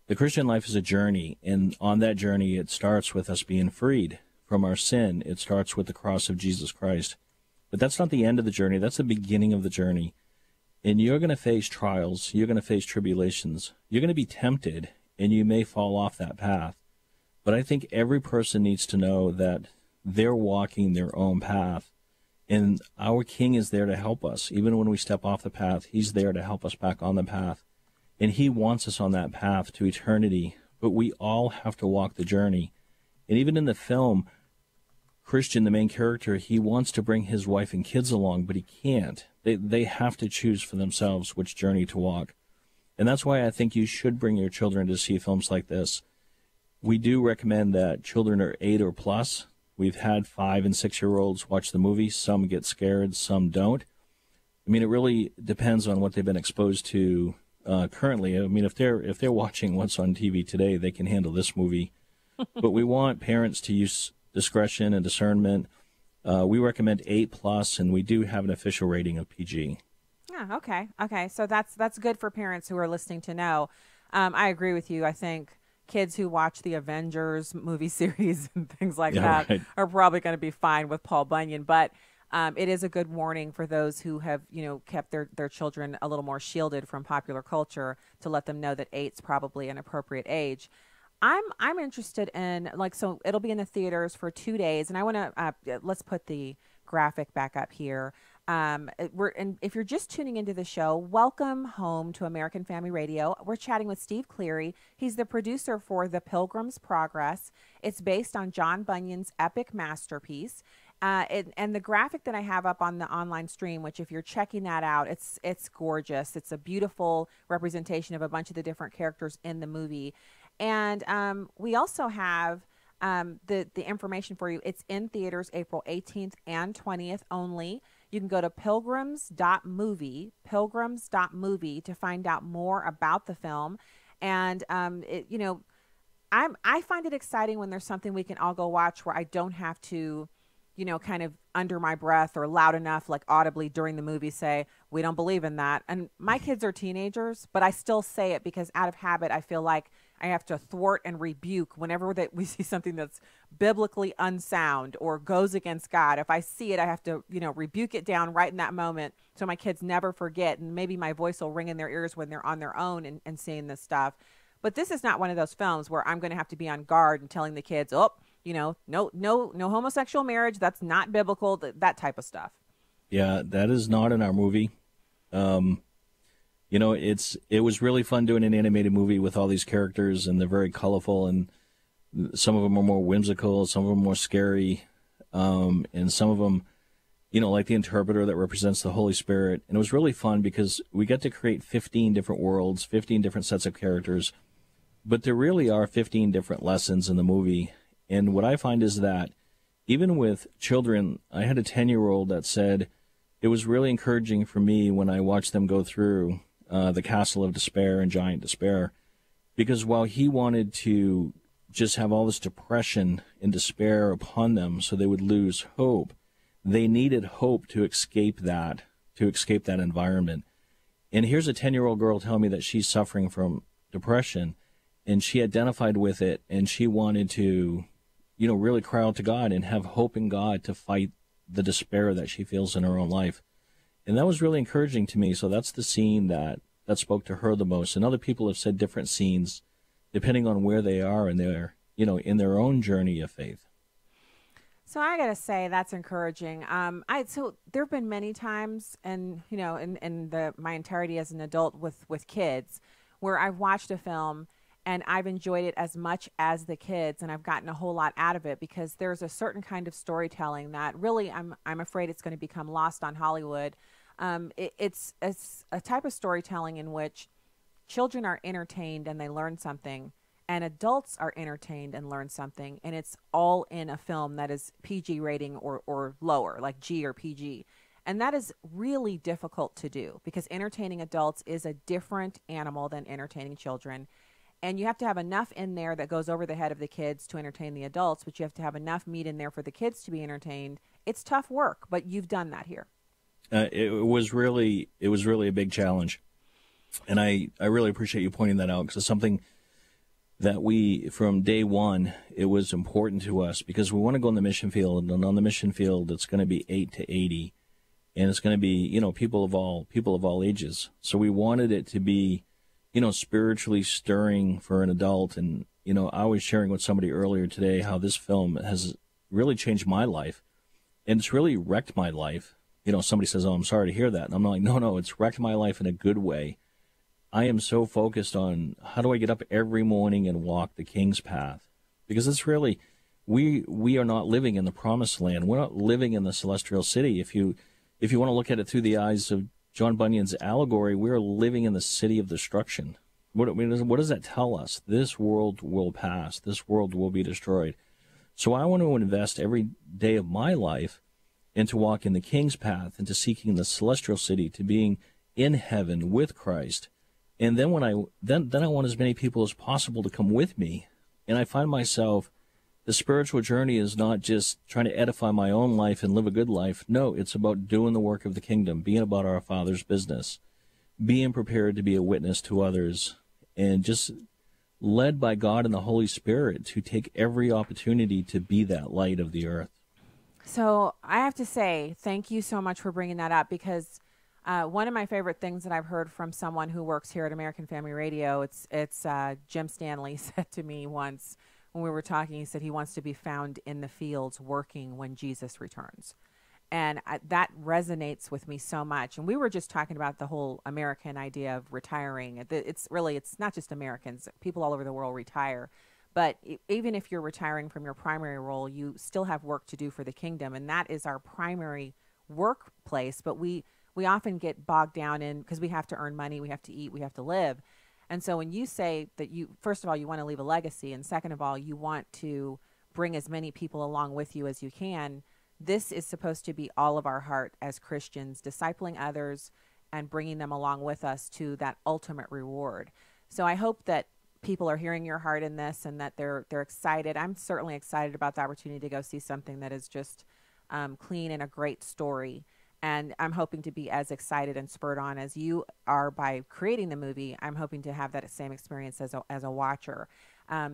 The Christian life is a journey, and on that journey it starts with us being freed from our sin. It starts with the cross of Jesus Christ. But that's not the end of the journey. That's the beginning of the journey. And you're going to face trials. You're going to face tribulations. You're going to be tempted, and you may fall off that path. But I think every person needs to know that they're walking their own path. And our King is there to help us. Even when we step off the path, he's there to help us back on the path. And he wants us on that path to eternity. But we all have to walk the journey. And even in the film, Christian, the main character, he wants to bring his wife and kids along, but he can't. They have to choose for themselves which journey to walk. And that's why I think you should bring your children to see films like this. We do recommend that children are 8 or plus. We've had 5 and 6-year-olds watch the movie. Some get scared, some don't. I mean, it really depends on what they've been exposed to currently. I mean, if they're watching what's on TV today, they can handle this movie. But we want parents to use discretion and discernment. We recommend 8 plus, and we do have an official rating of PG. Yeah, okay. So that's good for parents who are listening to know. I agree with you. I think kids who watch the Avengers movie series and things like that are probably going to be fine with Paul Bunyan. But it is a good warning for those who have, kept their children a little more shielded from popular culture to let them know that 8's probably an appropriate age. I'm interested in, so it'll be in the theaters for 2 days, and I want to let's put the graphic back up here. And if you're just tuning into the show, welcome home to American Family Radio. We're chatting with Steve Cleary. He's the producer for The Pilgrim's Progress. It's based on John Bunyan's epic masterpiece. And the graphic that I have up on the online stream, which if you're checking that out, it's gorgeous. It's a beautiful representation of a bunch of the different characters in the movie. And we also have the information for you. It's in theaters April 18th and 20th only. You can go to pilgrims.movie to find out more about the film. And, I find it exciting when there's something we can all go watch where I don't have to, kind of under my breath or loud enough, like audibly during the movie say, we don't believe in that. And my kids are teenagers, but I still say it because out of habit, I feel like I have to thwart and rebuke whenever that we see something that's biblically unsound or goes against God. If I see it, I have to, rebuke it down right in that moment so my kids never forget. And maybe my voice will ring in their ears when they're on their own and seeing this stuff. But this is not one of those films where I'm going to have to be on guard and telling the kids, no homosexual marriage. That's not biblical, that type of stuff. Yeah, that is not in our movie. It was really fun doing an animated movie with all these characters, and they're very colorful, and some of them are more whimsical, some of them are more scary, and some of them, like the interpreter that represents the Holy Spirit. And it was really fun because we got to create 15 different worlds, 15 different sets of characters, but there really are 15 different lessons in the movie. And what I find is that even with children, I had a 10-year-old that said it was really encouraging for me when I watched them go through the Castle of Despair and Giant Despair, because while he wanted to just have all this depression and despair upon them so they would lose hope, they needed hope to escape that environment. And here's a 10-year-old girl telling me that she's suffering from depression, and she identified with it, and she wanted to, really cry out to God and have hope in God to fight the despair that she feels in her own life. And that was really encouraging to me. So that's the scene that spoke to her the most. And other people have said different scenes depending on where they are in their, in their own journey of faith. So I got to say that's encouraging. So there have been many times, and in my entirety as an adult with kids, where I've watched a film and I've enjoyed it as much as the kids, and I've gotten a whole lot out of it because there's a certain kind of storytelling that really I'm afraid it's going to become lost on Hollywood. It's a type of storytelling in which children are entertained and they learn something, and adults are entertained and learn something, and it's all in a film that is PG rating or lower, like G or PG. And that is really difficult to do because entertaining adults is a different animal than entertaining children. And you have to have enough in there that goes over the head of the kids to entertain the adults, but you have to have enough meat in there for the kids to be entertained. It's tough work, but you've done that here. It was really a big challenge. And I really appreciate you pointing that out because it's something that we, from day one, it was important to us because we want to go on the mission field. And on the mission field, it's going to be 8 to 80. and it's going to be, people of all ages. So we wanted it to be, spiritually stirring for an adult. And, I was sharing with somebody earlier today how this film has really changed my life, and it's really wrecked my life. Somebody says, "Oh, I'm sorry to hear that." And I'm like, no, it's wrecked my life in a good way. I am so focused on how do I get up every morning and walk the King's path, because it's really, we are not living in the promised land. We're not living in the celestial city. If you want to look at it through the eyes of John Bunyan's allegory, we're living in the city of destruction. What does that tell us? This world will pass. This world will be destroyed. So I want to invest every day of my life into walking the King's path, into seeking the celestial city, to being in heaven with Christ. And then I want as many people as possible to come with me. And I find myself, the spiritual journey is not just trying to edify my own life and live a good life. No, it's about doing the work of the kingdom, being about our Father's business, being prepared to be a witness to others, and just led by God and the Holy Spirit to take every opportunity to be that light of the earth. So I have to say, thank you so much for bringing that up, because one of my favorite things that I've heard from someone who works here at American Family Radio, it's Jim Stanley said to me once when we were talking, he said he wants to be found in the fields working when Jesus returns. And that resonates with me so much. And we were just talking about the whole American idea of retiring. It's not just Americans. People all over the world retire. But even if you're retiring from your primary role, you still have work to do for the kingdom. And that is our primary workplace. But we often get bogged down in, because we have to earn money, we have to eat, we have to live. And so when you say that first of all, you want to leave a legacy, and second of all, you want to bring as many people along with you as you can, this is supposed to be all of our heart as Christians, discipling others and bringing them along with us to that ultimate reward. So I hope that people are hearing your heart in this, and that they're excited. I'm certainly excited about the opportunity to go see something that is just clean and a great story. And I'm hoping to be as excited and spurred on as you are by creating the movie. I'm hoping to have that same experience as a watcher.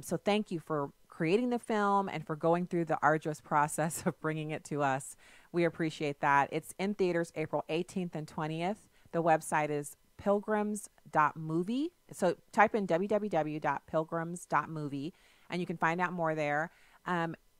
So thank you for creating the film and for going through the arduous process of bringing it to us. We appreciate that. It's in theaters April 18th and 20th. The website is pilgrims.movie. So type in www.pilgrims.movie and you can find out more there.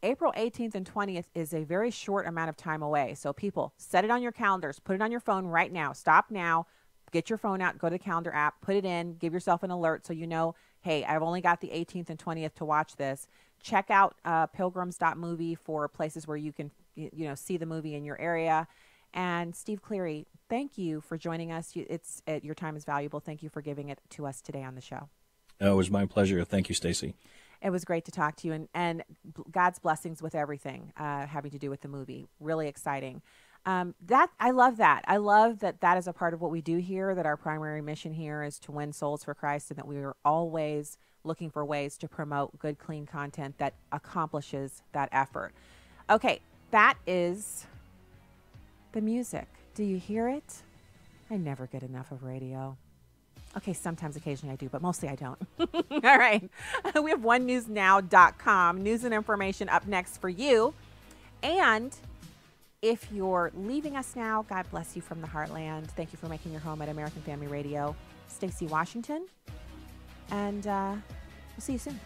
April 18th and 20th is a very short amount of time away. So people, set it on your calendars. Put it on your phone right now. Stop now. Get your phone out. Go to the calendar app. Put it in. Give yourself an alert so you know, hey, I've only got the 18th and 20th to watch this. Check out pilgrims.movie for places where you can see the movie in your area. And Steve Cleary, thank you for joining us. Your time is valuable. Thank you for giving it to us today on the show. It was my pleasure. Thank you, Stacy. It was great to talk to you, and God's blessings with everything having to do with the movie. Really exciting. I love that. I love that is a part of what we do here, that our primary mission here is to win souls for Christ, and that we are always looking for ways to promote good, clean content that accomplishes that effort. Okay, that is the music. Do you hear it? I never get enough of radio. Okay, sometimes, occasionally I do, but mostly I don't. All right. We have onenewsnow.com. News and information up next for you. And if you're leaving us now, God bless you from the heartland. Thank you for making your home at American Family Radio. Stacy Washington. And we'll see you soon.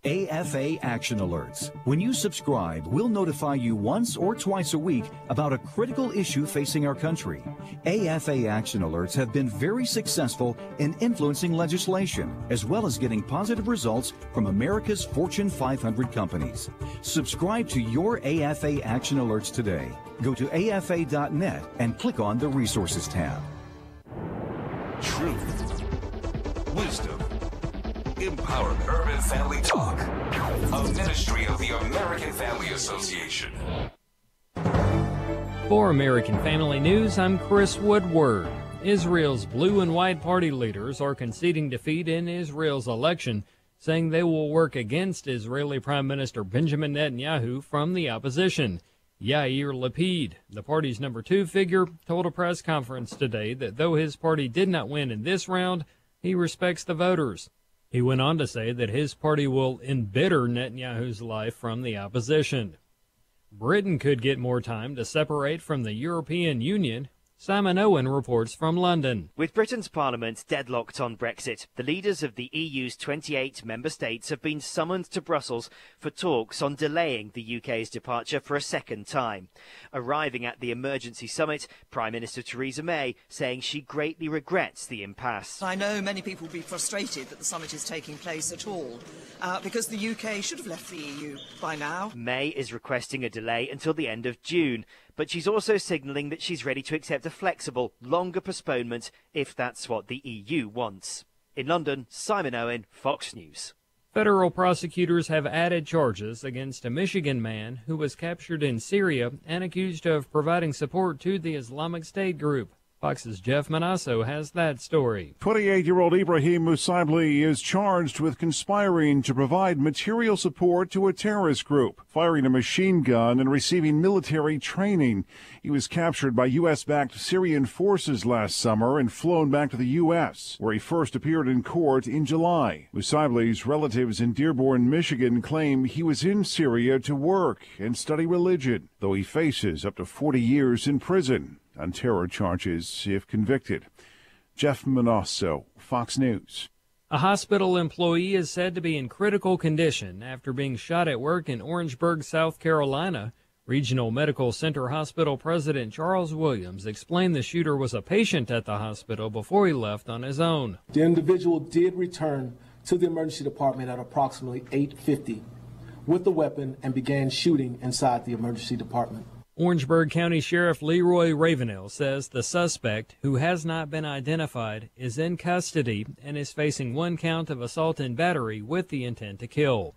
AFA Action Alerts. When you subscribe, we'll notify you once or twice a week about a critical issue facing our country. AFA Action Alerts have been very successful in influencing legislation, as well as getting positive results from America's Fortune 500 companies. Subscribe to your AFA Action Alerts today. Go to afa.net and click on the Resources tab. Truth, wisdom, Empowerment Urban Family Talk, a ministry of the American Family Association. For American Family News, I'm Chris Woodward. Israel's blue and white party leaders are conceding defeat in Israel's election, saying they will work against Israeli Prime Minister Benjamin Netanyahu from the opposition. Yair Lapid, the party's number 2 figure, told a press conference today that though his party did not win in this round, he respects the voters. He went on to say that his party will embitter Netanyahu's life from the opposition. Britain could get more time to separate from the European Union. Simon Owen reports from London. With Britain's Parliament deadlocked on Brexit, the leaders of the EU's 28 member states have been summoned to Brussels for talks on delaying the UK's departure for a second time. Arriving at the emergency summit, Prime Minister Theresa May saying she greatly regrets the impasse. I know many people will be frustrated that the summit is taking place at all, because the UK should have left the EU by now. May is requesting a delay until the end of June, but she's also signalling that she's ready to accept a flexible, longer postponement if that's what the EU wants. In London, Simon Owen, Fox News. Federal prosecutors have added charges against a Michigan man who was captured in Syria and accused of providing support to the Islamic State group. Fox's Jeff Manasso has that story. 28-year-old Ibrahim Musaibli is charged with conspiring to provide material support to a terrorist group, firing a machine gun and receiving military training. He was captured by U.S.-backed Syrian forces last summer and flown back to the U.S., where he first appeared in court in July. Musaibli's relatives in Dearborn, Michigan, claim he was in Syria to work and study religion, though he faces up to 40 years in prison on terror charges if convicted. Jeff Manasso, Fox News. A hospital employee is said to be in critical condition after being shot at work in Orangeburg, South Carolina. Regional Medical Center Hospital President Charles Williams explained the shooter was a patient at the hospital before he left on his own. The individual did return to the emergency department at approximately 8:50 with the weapon and began shooting inside the emergency department. Orangeburg County Sheriff Leroy Ravenel says the suspect, who has not been identified, is in custody and is facing 1 count of assault and battery with the intent to kill.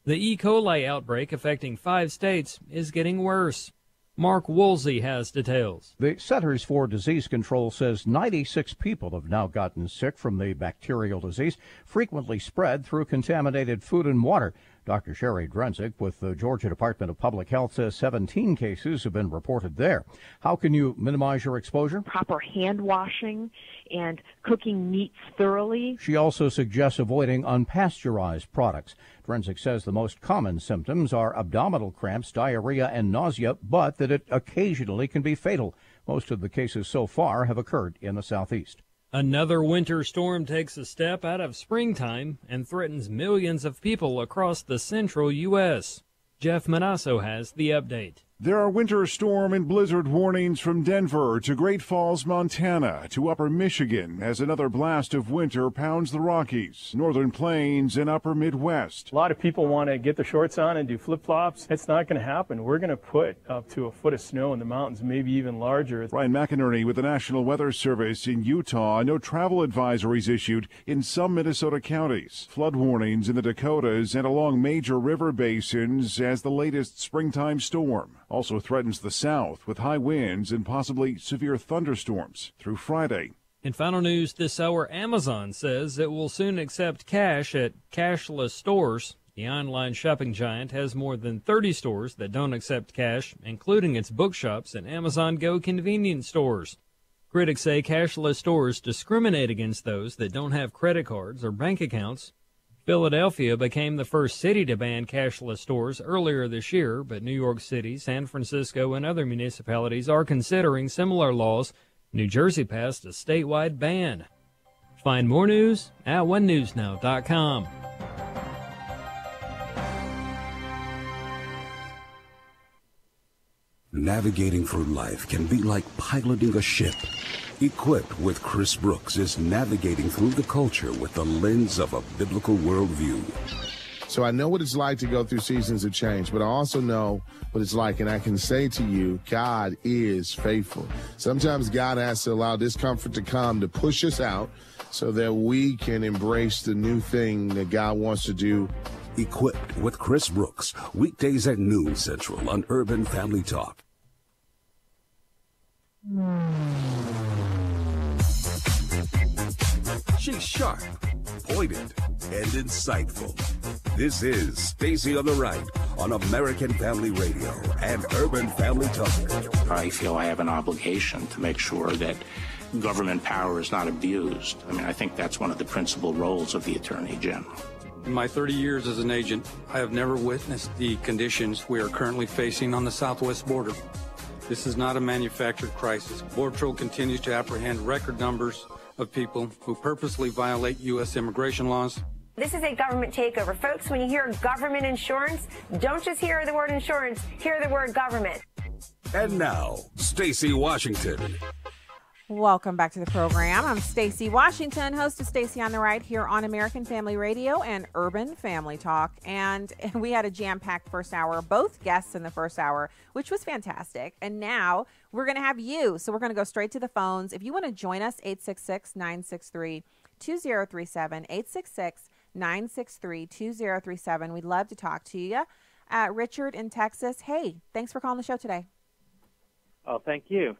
The E. coli outbreak affecting 5 states is getting worse. Mark Woolsey has details. The Centers for Disease Control says 96 people have now gotten sick from the bacterial disease, frequently spread through contaminated food and water. Dr. Sherry Drenzik with the Georgia Department of Public Health says 17 cases have been reported there. How can you minimize your exposure? Proper hand washing and cooking meats thoroughly. She also suggests avoiding unpasteurized products. Drenzik says the most common symptoms are abdominal cramps, diarrhea, and nausea, but that it occasionally can be fatal. Most of the cases so far have occurred in the southeast. Another winter storm takes a step out of springtime and threatens millions of people across the central U.S. Jeff Manasso has the update. There are winter storm and blizzard warnings from Denver to Great Falls, Montana, to upper Michigan as another blast of winter pounds the Rockies, northern plains, and upper Midwest. A lot of people want to get the shorts on and do flip-flops. It's not going to happen. We're going to put up to a foot of snow in the mountains, maybe even larger. Brian McInerney with the National Weather Service in Utah. No travel advisories issued in some Minnesota counties. Flood warnings in the Dakotas and along major river basins as the latest springtime storm. Also threatens the south with high winds and possibly severe thunderstorms through Friday. In final news this hour, Amazon says it will soon accept cash at cashless stores. The online shopping giant has more than 30 stores that don't accept cash, including its bookshops and Amazon Go convenience stores. Critics say cashless stores discriminate against those that don't have credit cards or bank accounts. Philadelphia became the first city to ban cashless stores earlier this year, but New York City, San Francisco, and other municipalities are considering similar laws. New Jersey passed a statewide ban. Find more news at onenewsnow.com. Navigating through life can be like piloting a ship. Equipped with Chris Brooks is navigating through the culture with the lens of a biblical worldview. So I know what it's like to go through seasons of change, but I also know what it's like, and I can say to you, God is faithful. Sometimes God has to allow discomfort to come to push us out so that we can embrace the new thing that God wants to do. Equipped with Chris Brooks, weekdays at noon Central on Urban Family Talk. She's sharp, pointed, and insightful. This is Stacy on the Right on American Family Radio and Urban Family Talk. I feel I have an obligation to make sure that government power is not abused. I mean, I think that's one of the principal roles of the Attorney General. In my 30 years as an agent, I have never witnessed the conditions we are currently facing on the southwest border. This is not a manufactured crisis. Border Patrol continues to apprehend record numbers of people who purposely violate U.S. immigration laws. This is a government takeover. Folks, when you hear government insurance, don't just hear the word insurance, hear the word government. And now, Stacy Washington. Welcome back to the program. I'm Stacy Washington, host of Stacy on the Right here on American Family Radio and Urban Family Talk. And we had a jam-packed first hour, both guests in the first hour, which was fantastic. And now we're going to have you. So we're going to go straight to the phones. If you want to join us, 866-963-2037, 866-963-2037. We'd love to talk to you. Richard in Texas, hey, thanks for calling the show today. Oh, thank you.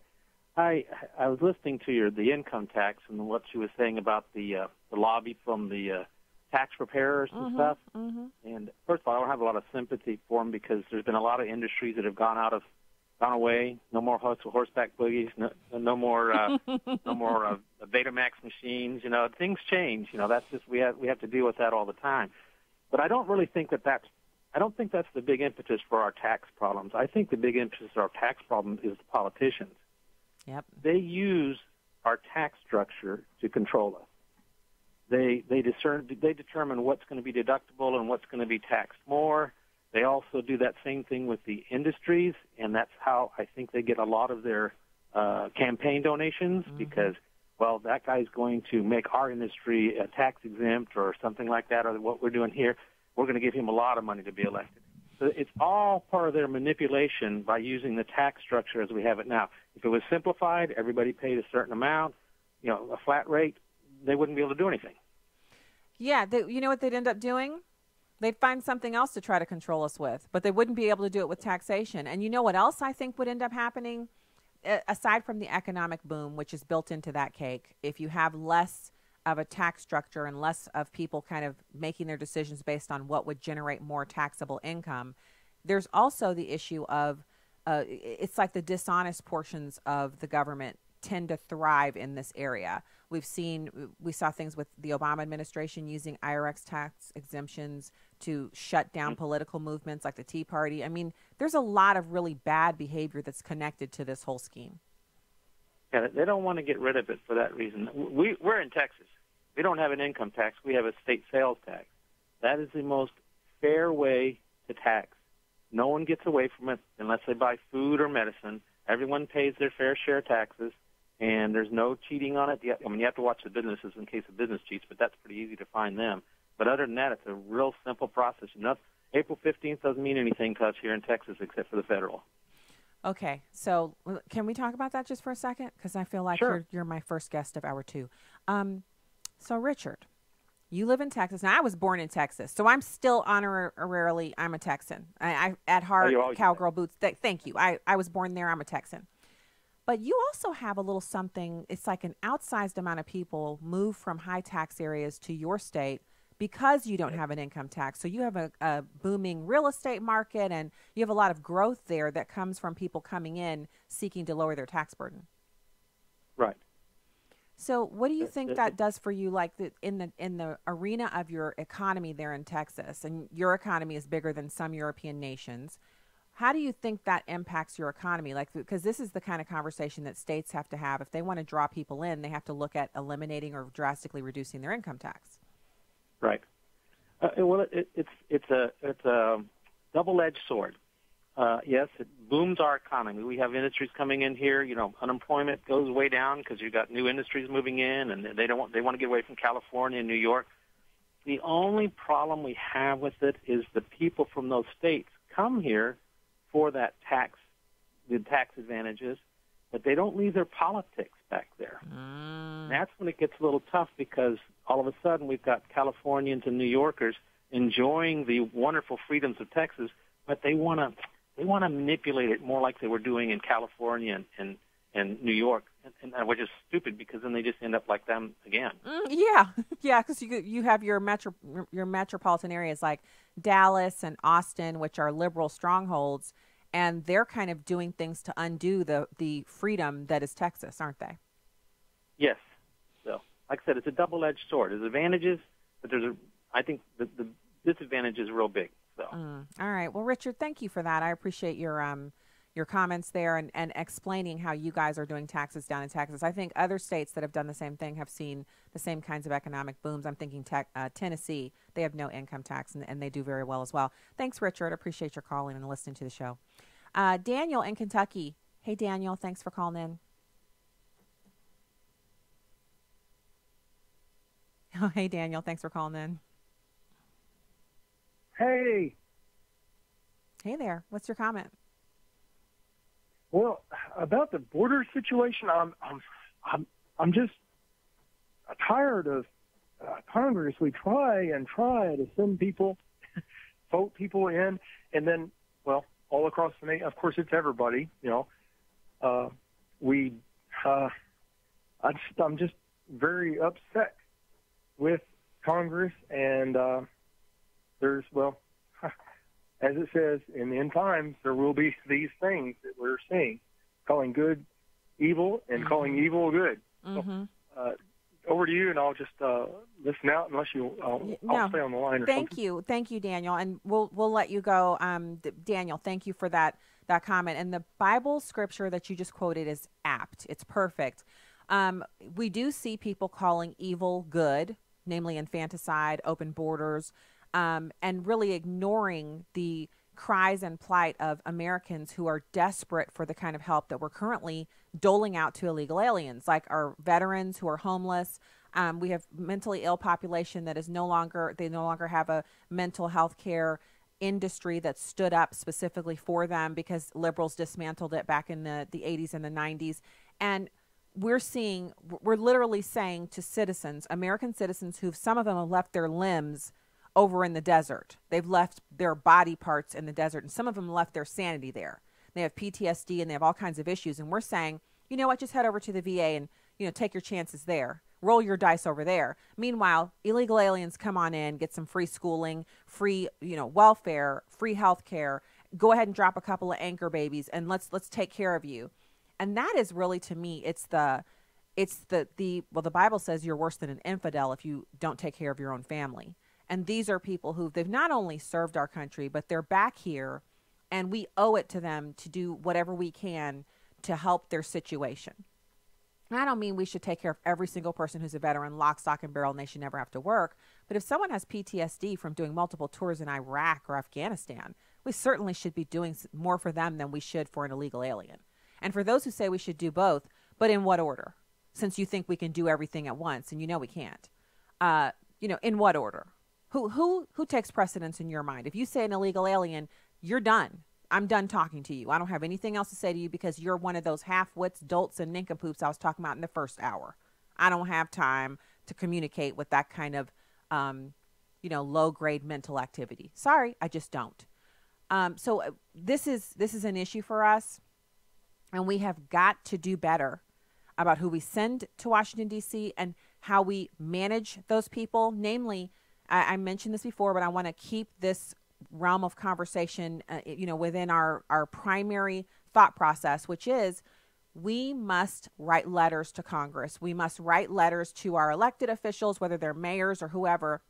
I was listening to the income tax and what she was saying about the lobby from the tax preparers and stuff. Mm-hmm. And first of all, I don't have a lot of sympathy for them because there's been a lot of industries that have gone away. No more horseback boogies. No more Betamax machines. You know, things change. You know, that's just we have to deal with that all the time. But I don't really think that's the big impetus for our tax problems. I think the big impetus for our tax problem is the politicians. Yep. They use our tax structure to control us. They determine what's going to be deductible and what's going to be taxed more. They also do that same thing with the industries, and that's how I think they get a lot of their campaign donations because, well, that guy's going to make our industry tax exempt or something like that, or what we're doing here. We're going to give him a lot of money to be elected. So it's all part of their manipulation by using the tax structure as we have it now. If it was simplified, everybody paid a certain amount, a flat rate, they wouldn't be able to do anything. Yeah, you know what they'd end up doing? They'd find something else to try to control us with, but they wouldn't be able to do it with taxation. And you know what else I think would end up happening? Aside from the economic boom, which is built into that cake, if you have less of a tax structure and less of people kind of making their decisions based on what would generate more taxable income, there's also the issue of it's like the dishonest portions of the government tend to thrive in this area. We saw things with the Obama administration using IRS tax exemptions to shut down political movements like the Tea Party. I mean, there's a lot of really bad behavior that's connected to this whole scheme. Yeah, they don't want to get rid of it for that reason. We're in Texas. We don't have an income tax. We have a state sales tax. That is the most fair way to tax. No one gets away from it unless they buy food or medicine. Everyone pays their fair share of taxes, and there's no cheating on it. I mean, you have to watch the businesses in case a business cheats, but that's pretty easy to find them. But other than that, it's a real simple process. April 15th doesn't mean anything to us here in Texas except for the federal. Okay, so can we talk about that just for a second? Because I feel like Sure. you're my first guest of hour two. So, Richard, you live in Texas. Now, I was born in Texas, so I'm still honorarily, I'm a Texan. I at heart, cowgirl boots. Thank you. I was born there. I'm a Texan. But you also have a little something. It's like an outsized amount of people move from high tax areas to your state because you don't have an income tax. So you have a booming real estate market, and you have a lot of growth there that comes from people coming in seeking to lower their tax burden. Right. So what do you think that does for you, like in the arena of your economy there in Texas? And your economy is bigger than some European nations. How do you think that impacts your economy? Like, because this is the kind of conversation that states have to have. If they want to draw people in, they have to look at eliminating or drastically reducing their income tax. Right. Well, it's a double-edged sword. Yes, it booms our economy. We have industries coming in here. Unemployment goes way down because you've got new industries moving in, and they want to get away from California and New York. The only problem we have with it is the people from those states come here for the tax advantages, but they don't leave their politics back there. And that's when it gets a little tough, because all of a sudden we've got Californians and New Yorkers enjoying the wonderful freedoms of Texas, but they want to manipulate it more like they were doing in California and New York, and which is stupid, because then they just end up like them again. Yeah, because you have your metropolitan areas like Dallas and Austin, which are liberal strongholds, and they're kind of doing things to undo the freedom that is Texas, aren't they? Yes. So, like I said, it's a double-edged sword. There's advantages, but I think the disadvantage is real big. So. All right. Well, Richard, thank you for that. I appreciate your comments there and explaining how you guys are doing taxes down in Texas. I think other states that have done the same thing have seen the same kinds of economic booms. I'm thinking Tennessee, they have no income tax, and they do very well as well. Thanks, Richard. Appreciate your calling and listening to the show. Daniel in Kentucky. Hey, Daniel, thanks for calling in. Oh, hey, Daniel, thanks for calling in. Hey. Hey there. What's your comment? Well, about the border situation, I'm just tired of Congress. We try to send people, vote people in, and then, well, all across the nation. Of course, it's everybody. I'm just very upset with Congress, and there's, well, as it says, in the end times, there will be these things that we're seeing, calling good evil and calling evil good. So, over to you, and I'll just listen out unless I'll stay on the line. Thank you, Daniel, and we'll let you go. Daniel, thank you for that comment. And the Bible scripture that you just quoted is apt. It's perfect. We do see people calling evil good, namely infanticide, open borders, and really ignoring the cries and plight of Americans who are desperate for the kind of help that we're currently doling out to illegal aliens, like our veterans who are homeless. We have mentally ill population that is no longer have a mental health care industry that stood up specifically for them because liberals dismantled it back in the 80s and the 90s. And we're literally saying to citizens, American citizens, some of them have left their limbs over in the desert. They've left their body parts in the desert, and some of them left their sanity there. They have PTSD and they have all kinds of issues. And we're saying, you know what, just head over to the VA and, take your chances there. Roll your dice over there. Meanwhile, illegal aliens come on in, get some free schooling, free, welfare, free health care. Go ahead and drop a couple of anchor babies and let's take care of you. And that is really, to me, the Bible says you're worse than an infidel if you don't take care of your own family. And these are people they've not only served our country, but they're back here, and we owe it to them to do whatever we can to help their situation. And I don't mean we should take care of every single person who's a veteran, lock, stock, and barrel, and they should never have to work. But if someone has PTSD from doing multiple tours in Iraq or Afghanistan, we certainly should be doing more for them than we should for an illegal alien. And for those who say we should do both, but in what order? Since you think we can do everything at once, and we can't. In what order? Who takes precedence in your mind? If you say an illegal alien, you're done. I'm done talking to you. I don't have anything else to say to you because you're one of those half-wits, dolts, and nincompoops I was talking about in the first hour. I don't have time to communicate with that kind of, low-grade mental activity. Sorry, I just don't. So this is an issue for us, and we have got to do better about who we send to Washington, D.C., and how we manage those people. Namely, I mentioned this before, but I want to keep this realm of conversation, within our primary thought process, which is we must write letters to Congress. We must write letters to our elected officials, whether they're mayors or whoever.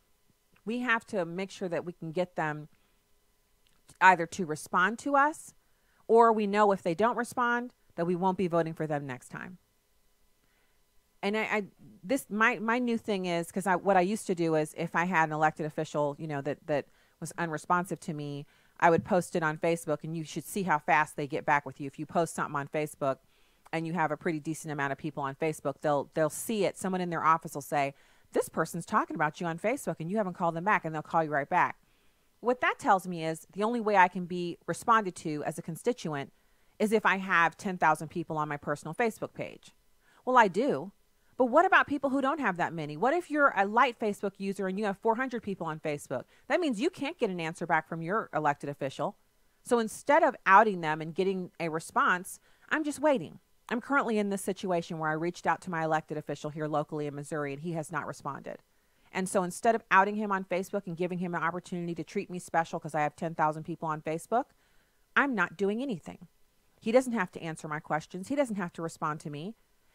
We have to make sure that we can get them either to respond to us, or we know if they don't respond that we won't be voting for them next time. And my new thing is, because what I used to do is if I had an elected official, that was unresponsive to me, I would post it on Facebook, and you should see how fast they get back with you. If you post something on Facebook and you have a pretty decent amount of people on Facebook, they'll see it. Someone in their office will say, this person's talking about you on Facebook and you haven't called them back, and they'll call you right back. What that tells me is the only way I can be responded to as a constituent is if I have 10,000 people on my personal Facebook page. Well, I do. But what about people who don't have that many? What if you're a light Facebook user and you have 400 people on Facebook? That means you can't get an answer back from your elected official. So instead of outing them and getting a response, I'm just waiting. I'm currently in this situation where I reached out to my elected official here locally in Missouri, and he has not responded. And so instead of outing him on Facebook and giving him an opportunity to treat me special because I have 10,000 people on Facebook, I'm not doing anything. He doesn't have to answer my questions. He doesn't have to respond to me,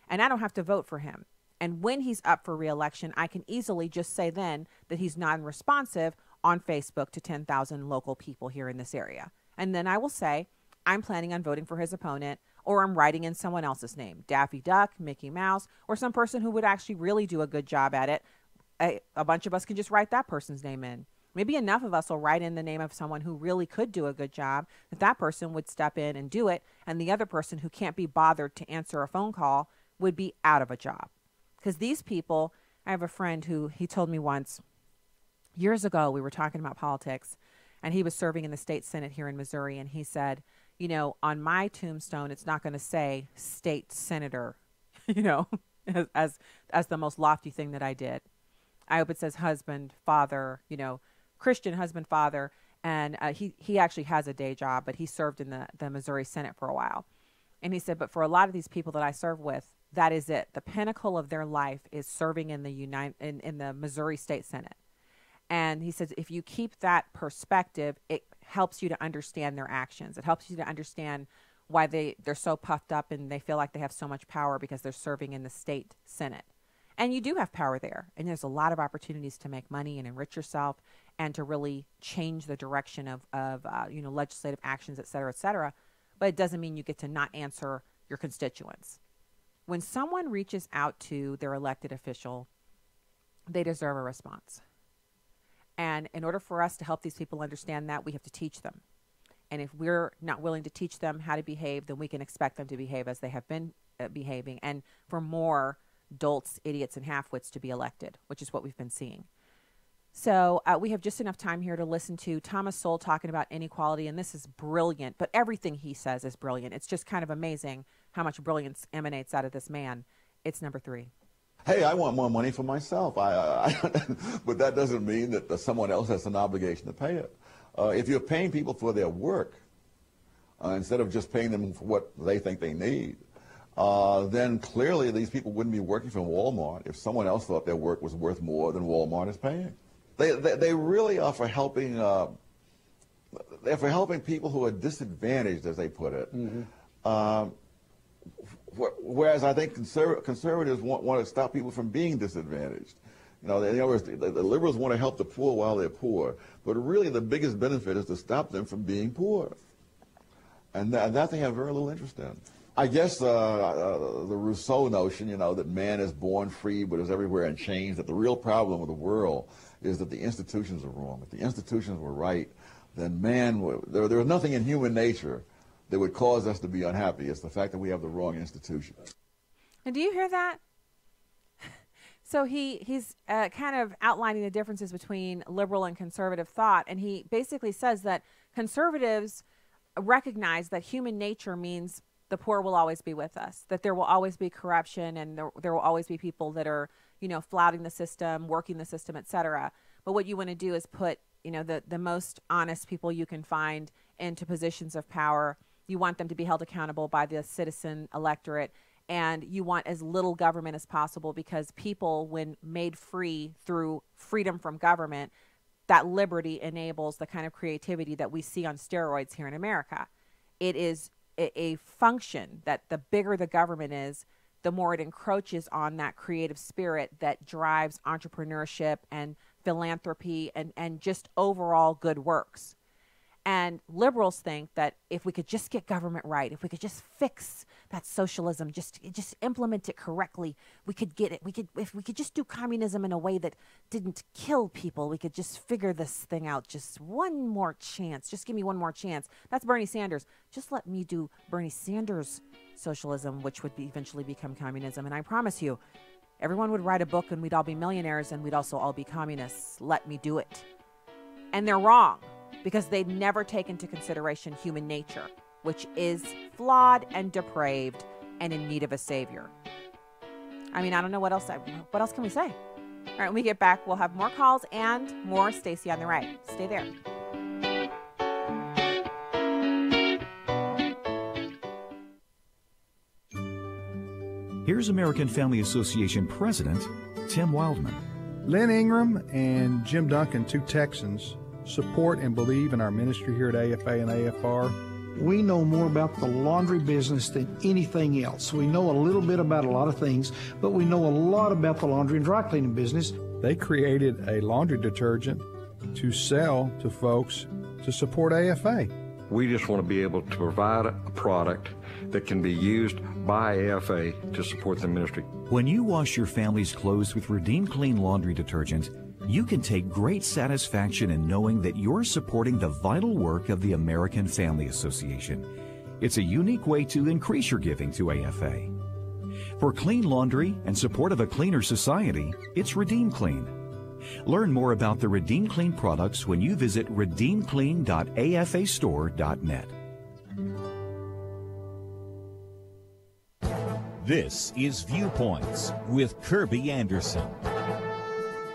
and I don't have to vote for him. And when he's up for re-election, I can easily just say then that he's non-responsive on Facebook to 10,000 local people here in this area. And then I will say, I'm planning on voting for his opponent, or I'm writing in someone else's name, Daffy Duck, Mickey Mouse, or some person who would actually really do a good job at it. A bunch of us can just write that person's name in. Maybe enough of us will write in the name of someone who really could do a good job, that person would step in and do it, and the other person who can't be bothered to answer a phone call would be out of a job. Because these people, I have a friend who he told me once, years ago, we were talking about politics, and he was serving in the state Senate here in Missouri, and he said, you know, on my tombstone, it's not going to say state senator, you know, as the most lofty thing that I did. I hope it says husband, father, you know, Christian husband, father, and he actually has a day job, but he served in the Missouri Senate for a while. And he said, but for a lot of these people that I serve with, that is it. The pinnacle of their life is serving in the Missouri State Senate. And he says, if you keep that perspective, it helps you to understand their actions. It helps you to understand why they're so puffed up and they feel like they have so much power because they're serving in the state Senate. And you do have power there. And there's a lot of opportunities to make money and enrich yourself and to really change the direction of legislative actions, et cetera, et cetera. But it doesn't mean you get to not answer your constituents. When someone reaches out to their elected official, they deserve a response. And in order for us to help these people understand that, we have to teach them. And if we're not willing to teach them how to behave, then we can expect them to behave as they have been behaving, and for more dolts, idiots, and halfwits to be elected, which is what we've been seeing. So we have just enough time here to listen to Thomas Sowell talking about inequality, and this is brilliant, but everything he says is brilliant. It's just kind of amazing how much brilliance emanates out of this man. It's number 3. Hey, I want more money for myself, but that doesn't mean that someone else has an obligation to pay it. If you're paying people for their work, instead of just paying them for what they think they need, then clearly these people wouldn't be working for Walmart if someone else thought their work was worth more than Walmart is paying. They really are for helping. They're for helping people who are disadvantaged, as they put it. Mm-hmm. Whereas I think conservatives want to stop people from being disadvantaged. You know, the liberals want to help the poor while they're poor, but really the biggest benefit is to stop them from being poor, and that they have very little interest in. I guess the Rousseau notion, you know, that man is born free but is everywhere in chains, that the real problem of the world is that the institutions are wrong. If the institutions were right, then there is nothing in human nature that would cause us to be unhappy. It's the fact that we have the wrong institutions. And do you hear that? So he's kind of outlining the differences between liberal and conservative thought, and he basically says that conservatives recognize that human nature means the poor will always be with us, that there will always be corruption, and there will always be people that are, you know, flouting the system, working the system, etc. But what you want to do is put, you know, the most honest people you can find into positions of power. You want them to be held accountable by the citizen electorate, and you want as little government as possible, because people, when made free through freedom from government, that liberty enables the kind of creativity that we see on steroids here in America. It is a function that the bigger the government is, the more it encroaches on that creative spirit that drives entrepreneurship and philanthropy and just overall good works. And liberals think that if we could just get government right, if we could just fix that socialism, just implement it correctly, we could get it. If we could just do communism in a way that didn't kill people, we could just figure this thing out. Just one more chance. Just give me one more chance. That's Bernie Sanders. Just let me do Bernie Sanders socialism, which would eventually become communism. And I promise you, Everyone would write a book and we'd all be millionaires and we'd also all be communists. Let me do it. And they're wrong because they'd never take into consideration human nature, which is flawed and depraved and in need of a savior. I mean, I don't know what else can we say? All right, when we get back, we'll have more calls and more Stacy on the Right. Stay there. Here's American Family Association President Tim Wildman. Lynn Ingram and Jim Duncan, two Texans, support and believe in our ministry here at AFA and AFR. We know more about the laundry business than anything else. We know a little bit about a lot of things, but we know a lot about the laundry and dry cleaning business. They created a laundry detergent to sell to folks to support AFA. We just want to be able to provide a product that can be used by AFA to support the ministry. When you wash your family's clothes with Redeem Clean laundry detergent, you can take great satisfaction in knowing that you're supporting the vital work of the American Family Association. It's a unique way to increase your giving to AFA. For clean laundry and support of a cleaner society, it's Redeem Clean. Learn more about the Redeem Clean products when you visit redeemclean.afastore.net. This is Viewpoints with Kirby Anderson.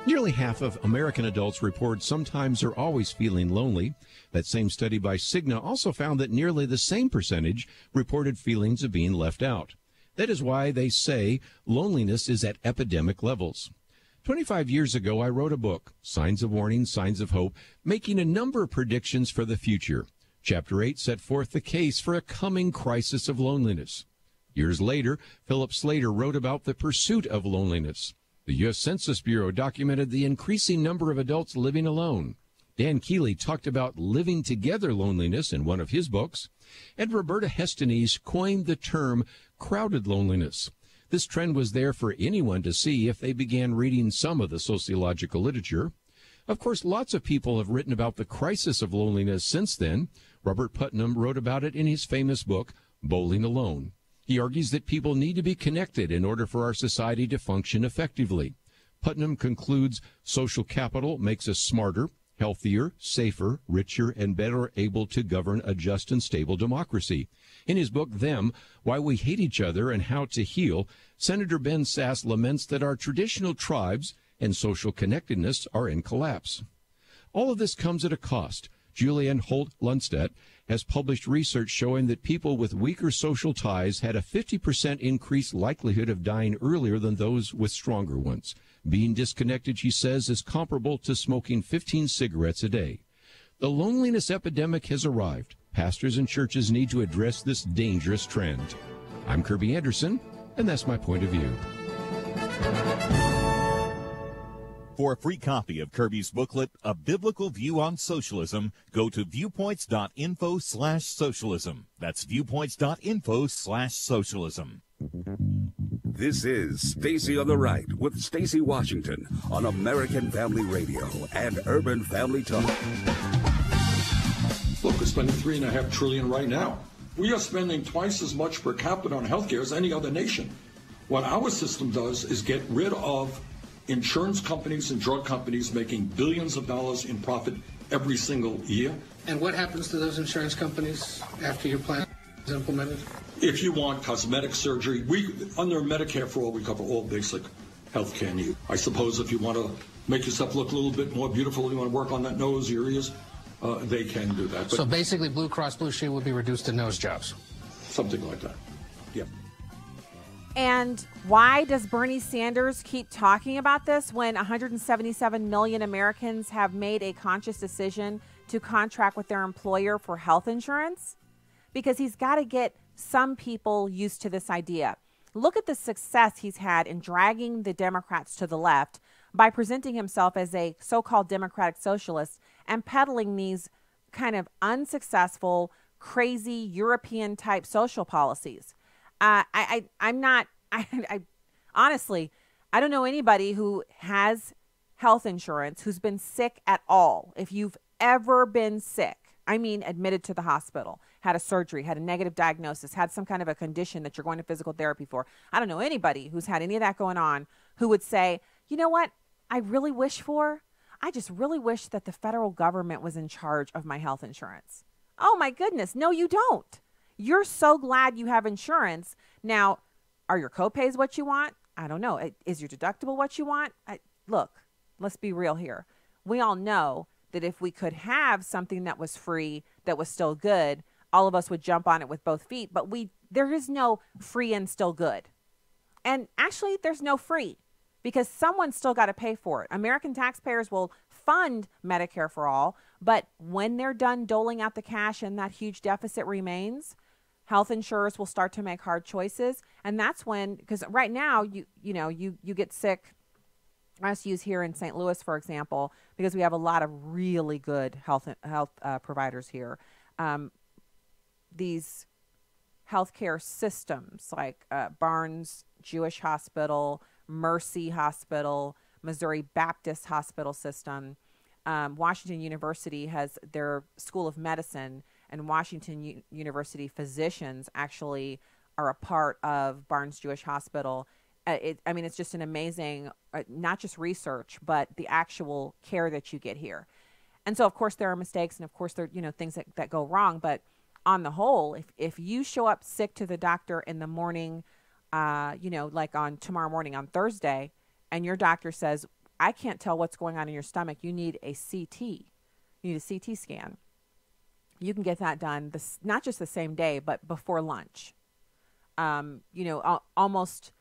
Nearly half of American adults report sometimes or always feeling lonely. That same study by Cigna also found that nearly the same percentage reported feelings of being left out. That is why they say loneliness is at epidemic levels. 25 years ago, I wrote a book, Signs of Warning, Signs of Hope, making a number of predictions for the future. Chapter 8 set forth the case for a coming crisis of loneliness. Years later, Philip Slater wrote about the pursuit of loneliness. The U.S. Census Bureau documented the increasing number of adults living alone. Dan Keeley talked about living together loneliness in one of his books. And Roberta Hestonese coined the term crowded loneliness. This trend was there for anyone to see if they began reading some of the sociological literature. Of course, lots of people have written about the crisis of loneliness since then. Robert Putnam wrote about it in his famous book, Bowling Alone. He argues that people need to be connected in order for our society to function effectively. Putnam concludes social capital makes us smarter, healthier, safer, richer, and better able to govern a just and stable democracy. In his book, Them, Why We Hate Each Other and How to Heal, Senator Ben Sasse laments that our traditional tribes and social connectedness are in collapse. All of this comes at a cost. Julianne Holt-Lundstedt has published research showing that people with weaker social ties had a 50% increased likelihood of dying earlier than those with stronger ones. Being disconnected, she says, is comparable to smoking 15 cigarettes a day. The loneliness epidemic has arrived. Pastors and churches need to address this dangerous trend. I'm Kirby Anderson, and that's my point of view. For a free copy of Kirby's booklet, A Biblical View on Socialism, go to viewpoints.info/socialism. That's viewpoints.info/socialism. This is Stacy on the Right with Stacy Washington on American Family Radio and Urban Family Talk. Look, we're spending $3.5 trillion right now. We are spending twice as much per capita on healthcare as any other nation. What our system does is get rid of insurance companies and drug companies making billions of dollars in profit every single year. And what happens to those insurance companies after your plan is implemented? If you want cosmetic surgery, under Medicare for All, we cover all basic health care needs. I suppose if you want to make yourself look a little bit more beautiful, you want to work on that nose, your ears, they can do that. But so basically Blue Cross Blue Shield would be reduced to nose jobs? Something like that, yeah. And why does Bernie Sanders keep talking about this when 177 million Americans have made a conscious decision to contract with their employer for health insurance? Because he's got to get some people used to this idea. Look at the success he's had in dragging the Democrats to the left by presenting himself as a so-called democratic socialist and peddling these kind of unsuccessful, crazy European-type social policies. Honestly, I don't know anybody who has health insurance who's been sick at all. If you've ever been sick, I mean, admitted to the hospital, had a surgery, had a negative diagnosis, had some kind of a condition that you're going to physical therapy for. I don't know anybody who's had any of that going on who would say, you know what I really wish for? I just really wish that the federal government was in charge of my health insurance. Oh my goodness. No, you don't. You're so glad you have insurance. Now, are your copays what you want? I don't know. Is your deductible what you want? Look, let's be real here. We all know that if we could have something that was free, that was still good, all of us would jump on it with both feet. But there is no free and still good. And actually, there's no free because someone's still got to pay for it. American taxpayers will fund Medicare for all, but when they're done doling out the cash and that huge deficit remains, health insurers will start to make hard choices. And that's when, because right now, you get sick. Let's use here in St. Louis, for example, because we have a lot of really good health providers here. These healthcare systems like Barnes Jewish Hospital, Mercy Hospital, Missouri Baptist Hospital System, Washington University has their School of Medicine, and Washington University physicians actually are a part of Barnes Jewish Hospital. It's just an amazing, not just research, but the actual care that you get here. And so, of course, there are mistakes, and of course, there are things that go wrong. But on the whole, if you show up sick to the doctor in the morning, like on tomorrow morning on Thursday, and your doctor says, I can't tell what's going on in your stomach, you need a CT. You need a CT scan. You can get that done not just the same day, but before lunch. Almost.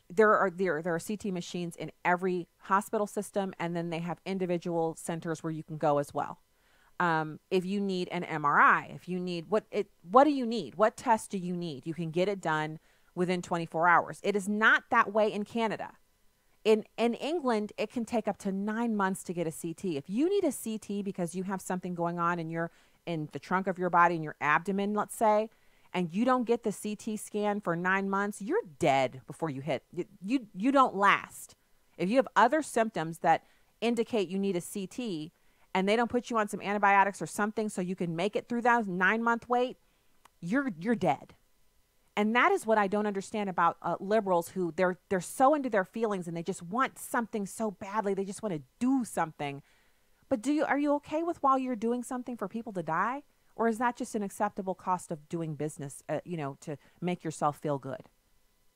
There are CT machines in every hospital system, and then they have individual centers where you can go as well. If you need an MRI, if you need what do you need? What test do you need? You can get it done within 24 hours. It is not that way in Canada. In England, it can take up to 9 months to get a CT. If you need a CT because you have something going on in the trunk of your body, in your abdomen, let's say, and you don't get the CT scan for 9 months, you're dead before you hit. You don't last. If you have other symptoms that indicate you need a CT and they don't put you on some antibiotics or something so you can make it through that 9-month wait, you're dead. And that is what I don't understand about liberals who they're so into their feelings and they just want something so badly. They just want to do something. But are you okay with while you're doing something for people to die? Or is that just an acceptable cost of doing business, to make yourself feel good?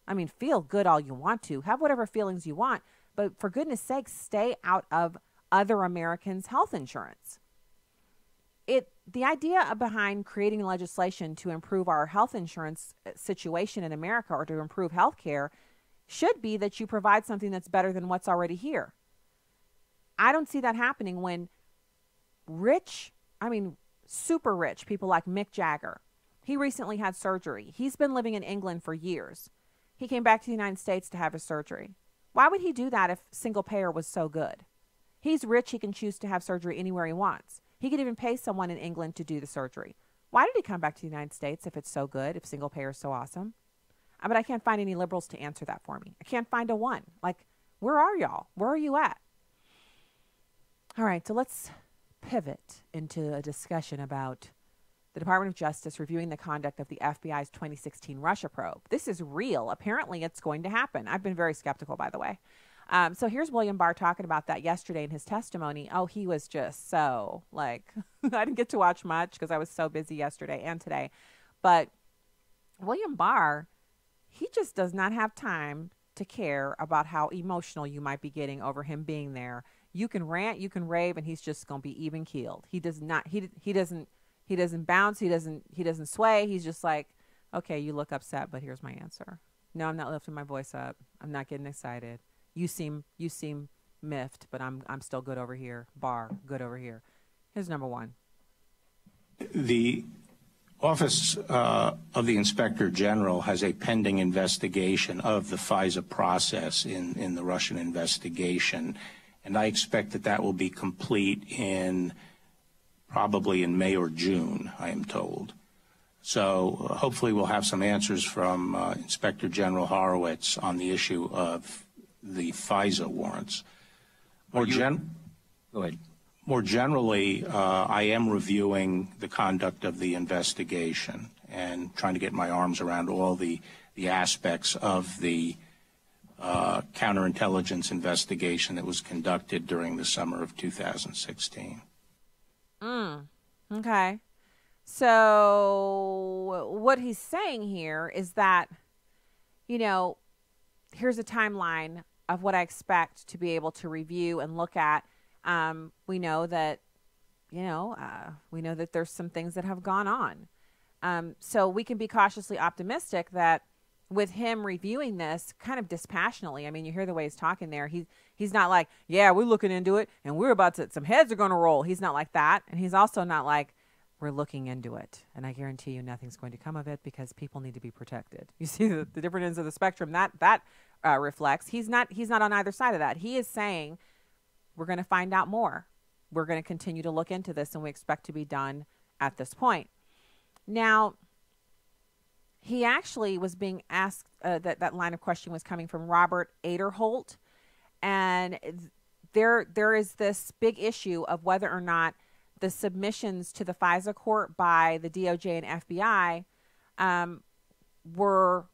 I mean, feel good all you want to. Have whatever feelings you want. But for goodness sakes, stay out of other Americans' health insurance. The idea behind creating legislation to improve our health insurance situation in America or to improve health care should be that you provide something that's better than what's already here. I don't see that happening when super rich people like Mick Jagger. He recently had surgery. He's been living in England for years. He came back to the United States to have his surgery. Why would he do that if single payer was so good? He's rich. He can choose to have surgery anywhere he wants. He could even pay someone in England to do the surgery. Why did he come back to the United States if it's so good, if single payer is so awesome? But I can't find any liberals to answer that for me. I can't find a one. Like, where are y'all? Where are you at? All right, so let's pivot into a discussion about the Department of Justice reviewing the conduct of the FBI's 2016 Russia probe. This is real. Apparently, it's going to happen. I've been very skeptical, by the way. So here's William Barr talking about that yesterday in his testimony. Oh, he was just so, I didn't get to watch much because I was so busy yesterday and today. But William Barr, he just does not have time to care about how emotional you might be getting over him being there. You can rant, you can rave, and he's just going to be even keeled. He does not, he doesn't bounce, he doesn't sway. He's just like, okay, you look upset, but here's my answer. No, I'm not lifting my voice up. I'm not getting excited. You seem miffed, but I'm still good over here. Barr, good over here. Here's number one. The Office of the Inspector General has a pending investigation of the FISA process in the Russian investigation, and I expect that will be complete probably in May or June, I am told. So hopefully we'll have some answers from Inspector General Horowitz on the issue of the FISA warrants. Go ahead. More generally, I am reviewing the conduct of the investigation and trying to get my arms around all the aspects of the counterintelligence investigation that was conducted during the summer of 2016. Okay. So what he's saying here is that, you know, here's a timeline of what I expect to be able to review and look at. We know that, we know that there's some things that have gone on. So we can be cautiously optimistic that with him reviewing this kind of dispassionately, I mean, you hear the way he's talking there. He's not like, yeah, we're looking into it and we're about to, some heads are going to roll. He's not like that. And he's also not like, we're looking into it, and I guarantee you nothing's going to come of it because people need to be protected. You see the different ends of the spectrum that reflects. He's not on either side of that. He is saying we're going to find out more. We're going to continue to look into this, and we expect to be done at this point. Now, he actually was being asked, that line of question was coming from Robert Aderholt, and there is this big issue of whether or not the submissions to the FISA court by the DOJ and FBI were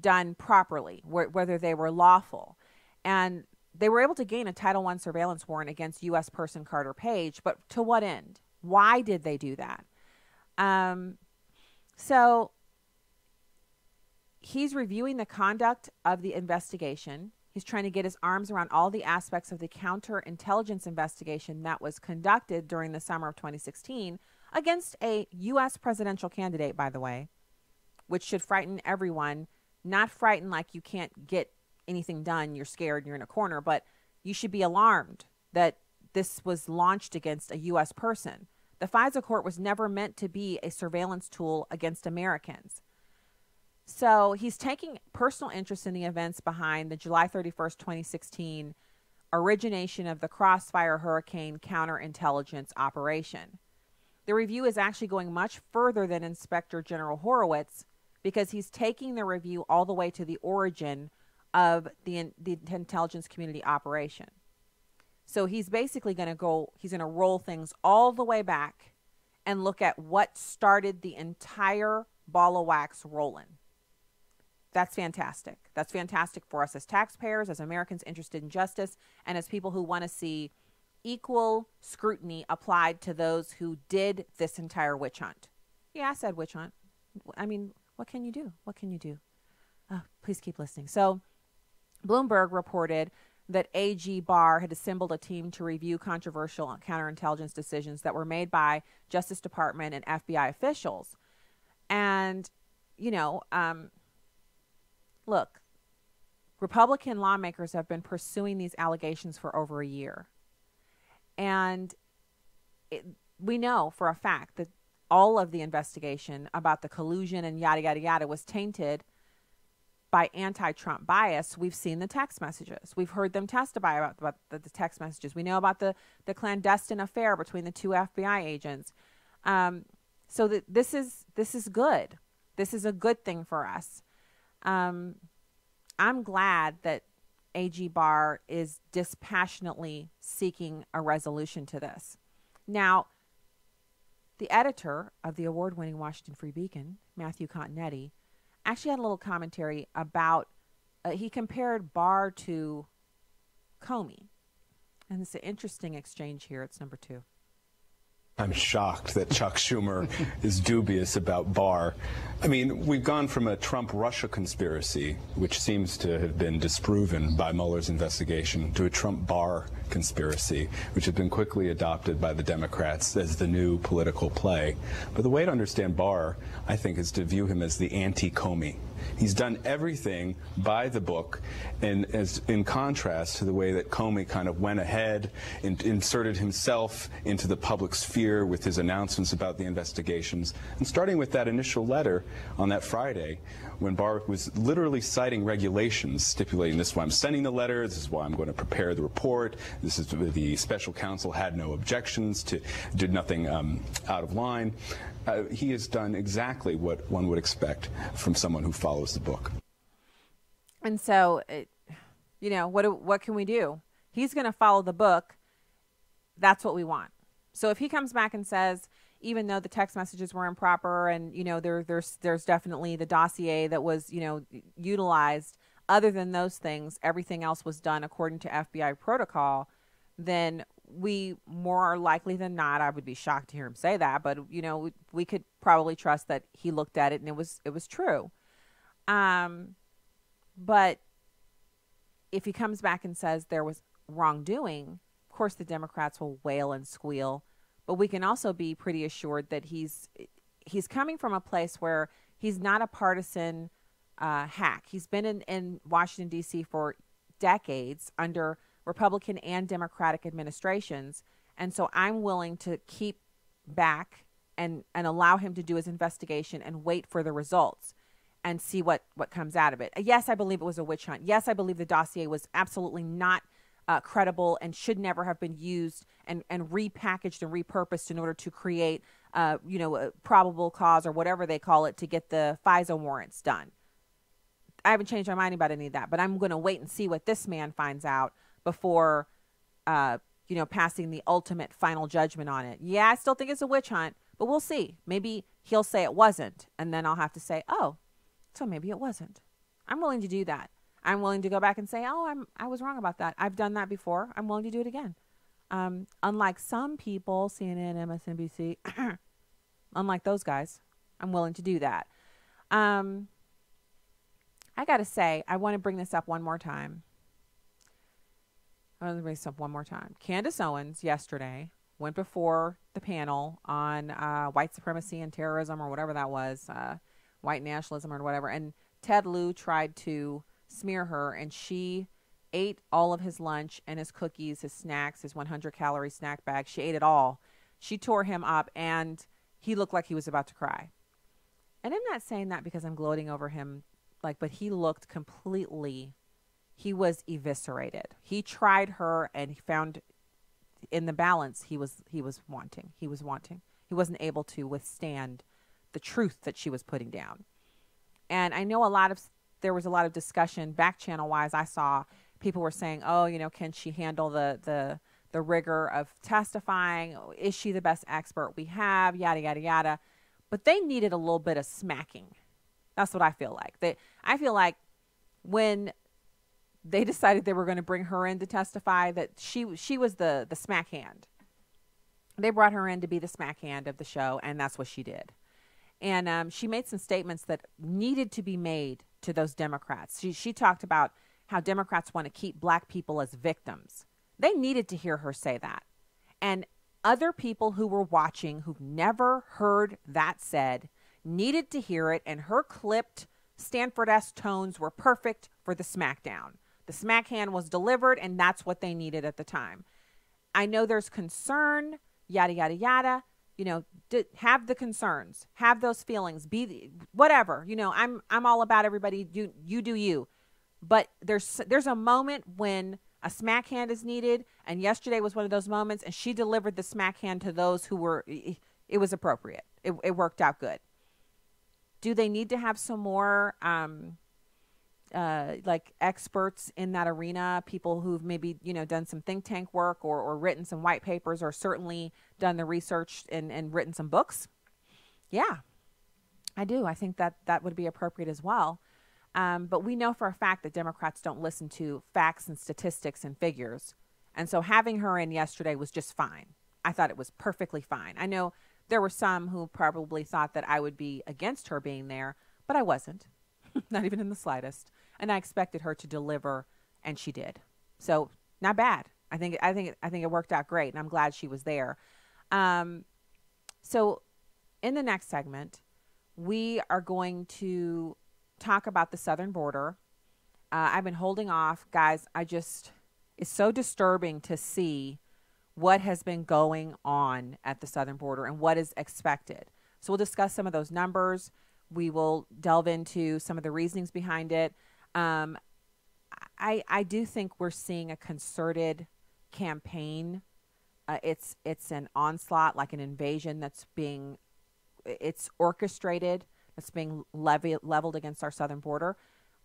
done properly, whether they were lawful. And they were able to gain a Title I surveillance warrant against U.S. person Carter Page, but to what end? Why did they do that? So he's reviewing the conduct of the investigation. He's trying to get his arms around all the aspects of the counterintelligence investigation that was conducted during the summer of 2016 against a U.S. presidential candidate, by the way, which should frighten everyone. Not frighten like you can't get anything done, you're scared, you're in a corner, but you should be alarmed that this was launched against a U.S. person. The FISA court was never meant to be a surveillance tool against Americans. So he's taking personal interest in the events behind the July 31st, 2016 origination of the Crossfire Hurricane counterintelligence operation. The review is actually going much further than Inspector General Horowitz because he's taking the review all the way to the origin of the intelligence community operation. So he's basically going to roll things all the way back and look at what started the entire ball of wax rolling. That's fantastic. That's fantastic for us as taxpayers, as Americans interested in justice, and as people who want to see equal scrutiny applied to those who did this entire witch hunt. Yeah, I said witch hunt. I mean, what can you do? What can you do? Please keep listening. So Bloomberg reported that AG Barr had assembled a team to review controversial counterintelligence decisions that were made by Justice Department and FBI officials. And, look, Republican lawmakers have been pursuing these allegations for over a year. And we know for a fact that all of the investigation about the collusion and yada, yada, yada was tainted by anti-Trump bias. We've seen the text messages. We've heard them testify about the text messages. We know about the clandestine affair between the two FBI agents. So that this is good. This is a good thing for us. I'm glad that AG Barr is dispassionately seeking a resolution to this. Now, the editor of the award-winning Washington Free Beacon, Matthew Continetti, actually had a little commentary about, he compared Barr to Comey. And it's an interesting exchange here. It's number 2. I'm shocked that Chuck Schumer is dubious about Barr. I mean, we've gone from a Trump-Russia conspiracy, which seems to have been disproven by Mueller's investigation, to a Trump-Barr conspiracy, which has been quickly adopted by the Democrats as the new political play. But the way to understand Barr, I think, is to view him as the anti-Comey. He's done everything by the book, and as in contrast to the way that Comey kind of went ahead and inserted himself into the public sphere with his announcements about the investigations. And starting with that initial letter on that Friday, when Barr was literally citing regulations stipulating this is why I'm sending the letter, this is why I'm going to prepare the report, this is the special counsel had no objections, did nothing out of line. He has done exactly what one would expect from someone who follows the book. And so, what can we do? He's going to follow the book. That's what we want. So if he comes back and says, even though the text messages were improper and, there's definitely the dossier that was, utilized other than those things, everything else was done according to FBI protocol, then we more likely than not, I would be shocked to hear him say that, but you know, we could probably trust that he looked at it and it was true. But if he comes back and says there was wrongdoing, of course the Democrats will wail and squeal, but we can also be pretty assured that he's coming from a place where he's not a partisan hack. He's been in Washington, D.C. for decades under Republican and Democratic administrations. And so I'm willing to keep back and allow him to do his investigation and wait for the results and see what comes out of it. Yes, I believe it was a witch hunt. Yes, I believe the dossier was absolutely not credible and should never have been used and repackaged and repurposed in order to create, a probable cause or whatever they call it to get the FISA warrants done. I haven't changed my mind about any of that, but I'm going to wait and see what this man finds out before, passing the ultimate final judgment on it. Yeah, I still think it's a witch hunt, but we'll see. Maybe he'll say it wasn't, and then I'll have to say, oh, so maybe it wasn't. I'm willing to do that. I'm willing to go back and say, oh, I was wrong about that. I've done that before. I'm willing to do it again. Unlike some people, CNN, MSNBC, unlike those guys, I'm willing to do that. I got to say, I want to bring this up one more time. Candace Owens yesterday went before the panel on white supremacy and terrorism or whatever that was, white nationalism or whatever. And Ted Lieu tried to smear her, and she ate all of his lunch and his cookies, his snacks, his 100-calorie snack bag. She ate it all. She tore him up, and he looked like he was about to cry. And I'm not saying that because I'm gloating over him, but he looked he was eviscerated. He tried her, and he found in the balance he was wanting. He wasn't able to withstand the truth that she was putting down. And I know there was a lot of discussion back channel wise. I saw people were saying, oh, can she handle the rigor of testifying? Is she the best expert we have? Yada, yada, yada. But they needed a little bit of smacking. That's what I feel like. I feel like when they decided they were going to bring her in to testify, that she was the smack hand. They brought her in to be the smack hand of the show, and that's what she did. And she made some statements that needed to be made to those Democrats. She talked about how Democrats want to keep black people as victims. They needed to hear her say that. And other people who were watching, who've never heard that said, needed to hear it, and her clipped Stanford-esque tones were perfect for the smackdown. The smack hand was delivered, and that's what they needed at the time. I know there's concern, yada, yada, yada. Have the concerns, have those feelings, whatever. I'm all about everybody. You do you. But there's a moment when a smack hand is needed, and yesterday was one of those moments, and she delivered the smack hand to those who were. It was appropriate. It worked out good. Do they need to have some more experts in that arena, people who've maybe, done some think tank work or written some white papers or certainly done the research and written some books? Yeah, I do. I think that would be appropriate as well. But we know for a fact that Democrats don't listen to facts and statistics and figures. And so having her in yesterday was just fine. I thought it was perfectly fine. I know there were some who probably thought that I would be against her being there, but I wasn't, not even in the slightest. And I expected her to deliver, and she did. So not bad. I think it worked out great, and I'm glad she was there. So in the next segment, we are going to talk about the southern border. I've been holding off, guys. It's so disturbing to see what has been going on at the southern border and what is expected. So we'll discuss some of those numbers. We will delve into some of the reasonings behind it. I do think we're seeing a concerted campaign. It's an onslaught, like an invasion it's orchestrated, that's being leveled against our southern border.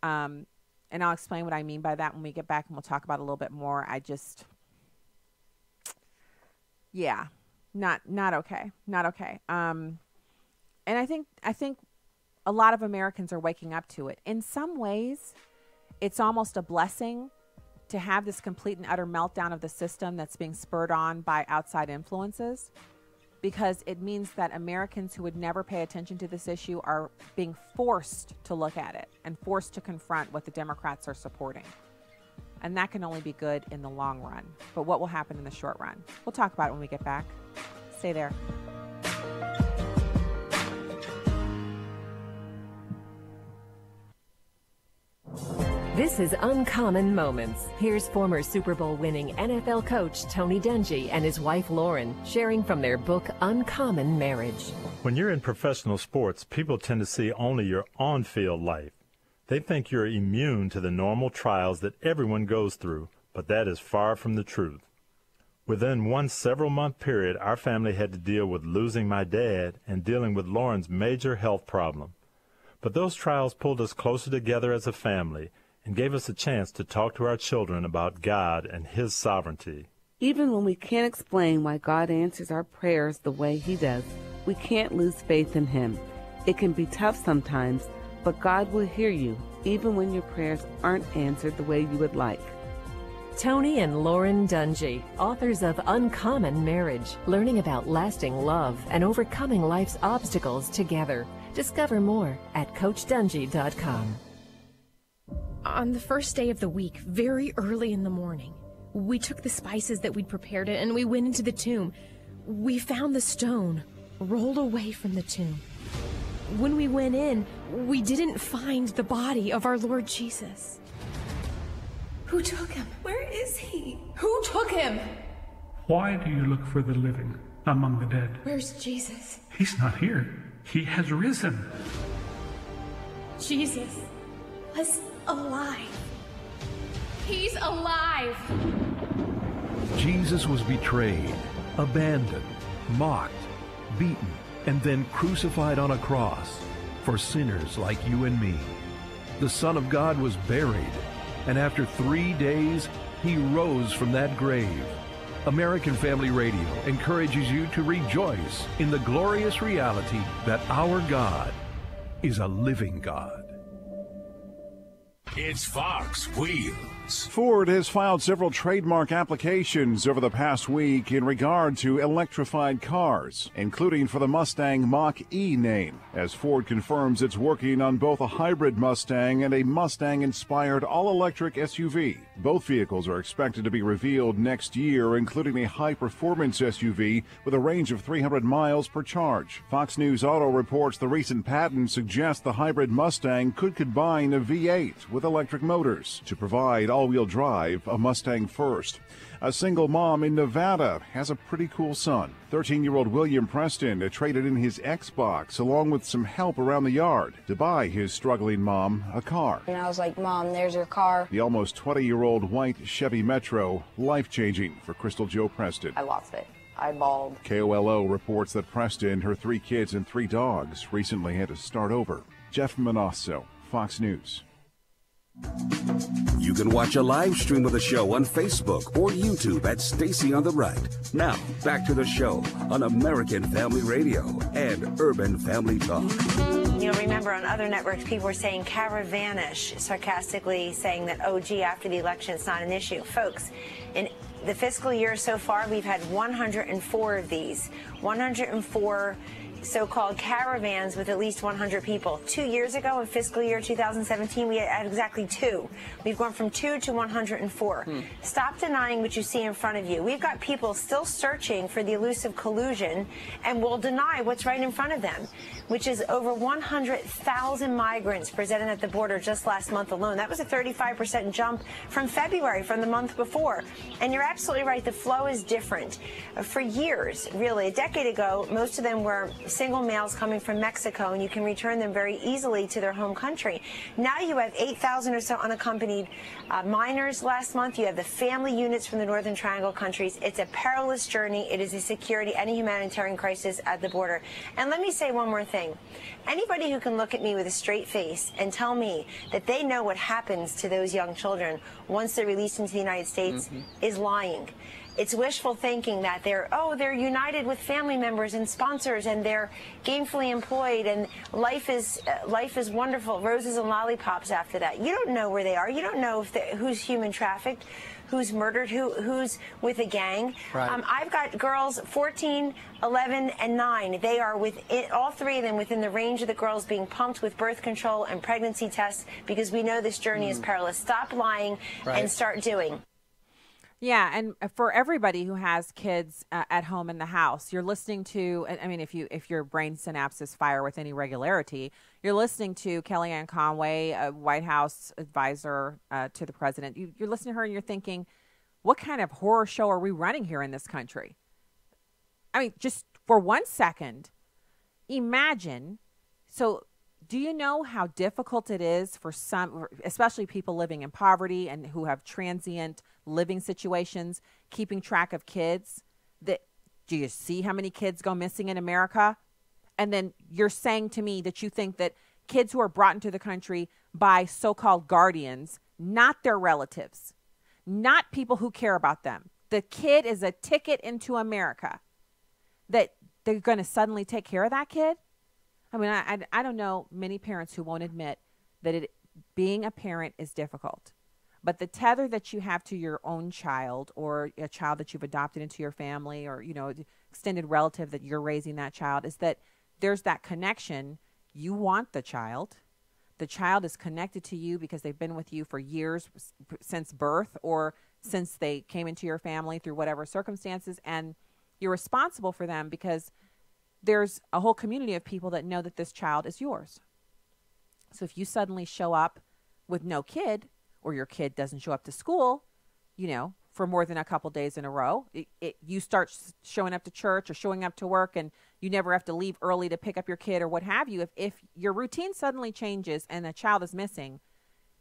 And I'll explain what I mean by that when we get back, and we'll talk about it a little bit more. Not okay. Not okay. And I think a lot of Americans are waking up to it. In some ways, it's almost a blessing to have this complete and utter meltdown of the system that's being spurred on by outside influences, because it means that Americans who would never pay attention to this issue are being forced to look at it and forced to confront what the Democrats are supporting. And that can only be good in the long run. But what will happen in the short run? We'll talk about it when we get back. Stay there. This is Uncommon Moments. Here's former Super Bowl winning NFL coach Tony Dungy and his wife Lauren sharing from their book Uncommon Marriage. When you're in professional sports, people tend to see only your on-field life. They think you're immune to the normal trials that everyone goes through, but that is far from the truth. Within one several-month period, our family had to deal with losing my dad and dealing with Lauren's major health problem. But those trials pulled us closer together as a family and gave us a chance to talk to our children about God and His sovereignty. Even when we can't explain why God answers our prayers the way He does, we can't lose faith in Him. It can be tough sometimes, but God will hear you, even when your prayers aren't answered the way you would like. Tony and Lauren Dungy, authors of Uncommon Marriage, learning about lasting love and overcoming life's obstacles together. Discover more at CoachDungy.com. On the first day of the week, very early in the morning, we took the spices that we'd prepared and we went into the tomb. We found the stone rolled away from the tomb. When we went in, we didn't find the body of our Lord Jesus. Who took him? Where is he? Who took him? Why do you look for the living among the dead? Where's Jesus? He's not here. He has risen. Jesus was alive. He's alive. Jesus was betrayed, abandoned, mocked, beaten, and then crucified on a cross for sinners like you and me. The Son of God was buried, and after 3 days, He rose from that grave. American Family Radio encourages you to rejoice in the glorious reality that our God is a living God. It's Fox Wheels. Ford has filed several trademark applications over the past week in regard to electrified cars, including for the Mustang Mach-E name, as Ford confirms it's working on both a hybrid Mustang and a Mustang-inspired all-electric SUV. Both vehicles are expected to be revealed next year, including a high-performance SUV with a range of 300 miles per charge. Fox News Auto reports the recent patent suggests the hybrid Mustang could combine a V8 with electric motors to provide all-wheel drive, a Mustang first. A single mom in Nevada has a pretty cool son. 13-year-old William Preston traded in his Xbox along with some help around the yard to buy his struggling mom a car. And I was like, Mom, there's your car. The almost 20-year-old white Chevy Metro, life-changing for Crystal Jo Preston. I lost it. I bawled. KOLO reports that Preston, her 3 kids and 3 dogs, recently had to start over. Jeff Manasso, Fox News. You can watch a live stream of the show on Facebook or YouTube at Stacy on the Right. Now, back to the show on American Family Radio and Urban Family Talk. You'll remember on other networks, people were saying caravanish, sarcastically saying that, oh, gee, after the election, it's not an issue. Folks, in the fiscal year so far, we've had 104 of these, 104 so-called caravans with at least 100 people. 2 years ago, in fiscal year 2017, we had exactly 2. We've gone from 2 to 104. Stop denying what you see in front of you. We've got people still searching for the elusive collusion and will deny what's right in front of them, which is over 100,000 migrants presented at the border just last month alone. That was a 35% jump from February, from the month before. And you're absolutely right, the flow is different. For years, really, a decade ago, most of them were single males coming from Mexico, and you can return them very easily to their home country. Now you have 8,000 or so unaccompanied minors last month. You have the family units from the Northern Triangle countries. It's a perilous journey. It is a security and a humanitarian crisis at the border. And let me say one more thing. Anybody who can look at me with a straight face and tell me that they know what happens to those young children once they're released into the United States is lying. it's wishful thinking that they're united with family members and sponsors, and they're gainfully employed, and life is wonderful, roses and lollipops after that. You don't know where they are. You don't know who's human trafficked, who's murdered, who's with a gang. Right. I've got girls 14, 11, and 9. They are all three of them within the range of the girls being pumped with birth control and pregnancy tests, because we know this journey is perilous. Stop lying and start doing. Yeah, and for everybody who has kids at home in the house, you're listening to, I mean, if your brain synapses fire with any regularity, you're listening to Kellyanne Conway, a White House advisor to the president. You're listening to her and you're thinking, what kind of horror show are we running here in this country? I mean, just for 1 second, imagine. So do you know how difficult it is for some, especially people living in poverty and who have transient living situations, keeping track of kids? Do you see how many kids go missing in America? And then you're saying to me that you think that kids who are brought into the country by so-called guardians, not their relatives, not people who care about them, the kid is a ticket into America, that they're going to suddenly take care of that kid? I mean, I don't know many parents who won't admit that being a parent is difficult. But the tether that you have to your own child, or a child that you've adopted into your family, or, extended relative that you're raising that child, is that there's that connection. You want the child. The child is connected to you because they've been with you for years, since birth, or since they came into your family through whatever circumstances. And you're responsible for them because there's a whole community of people that know that this child is yours. So if you suddenly show up with no kid, or your kid doesn't show up to school, for more than a couple days in a row, you start showing up to church or showing up to work, and you never have to leave early to pick up your kid or what have you. If your routine suddenly changes and a child is missing,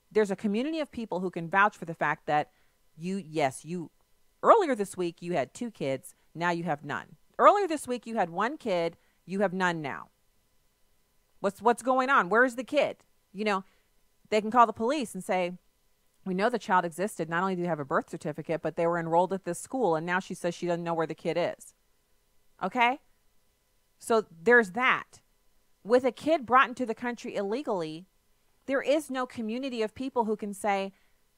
there's a community of people who can vouch for the fact that you earlier this week you had 2 kids, now you have none. Earlier this week you had 1 kid, you have none now. What's going on? Where's the kid? They can call the police and say, we know the child existed. Not only do you have a birth certificate, but they were enrolled at this school, and now she says she doesn't know where the kid is. Okay? So there's that. With a kid brought into the country illegally, there is no community of people who can say,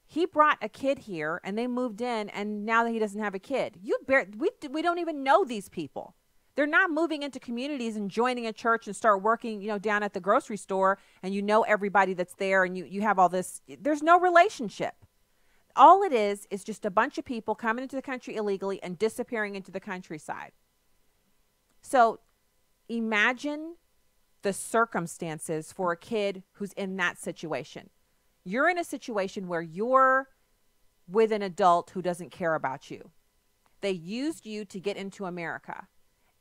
he brought a kid here and they moved in, and now that he doesn't have a kid. We don't even know these people. They're not moving into communities and joining a church and start working, down at the grocery store, and everybody that's there, and you have all this. There's no relationship. All it is just a bunch of people coming into the country illegally and disappearing into the countryside. So imagine the circumstances for a kid who's in that situation. You're in a situation where you're with an adult who doesn't care about you. They used you to get into America.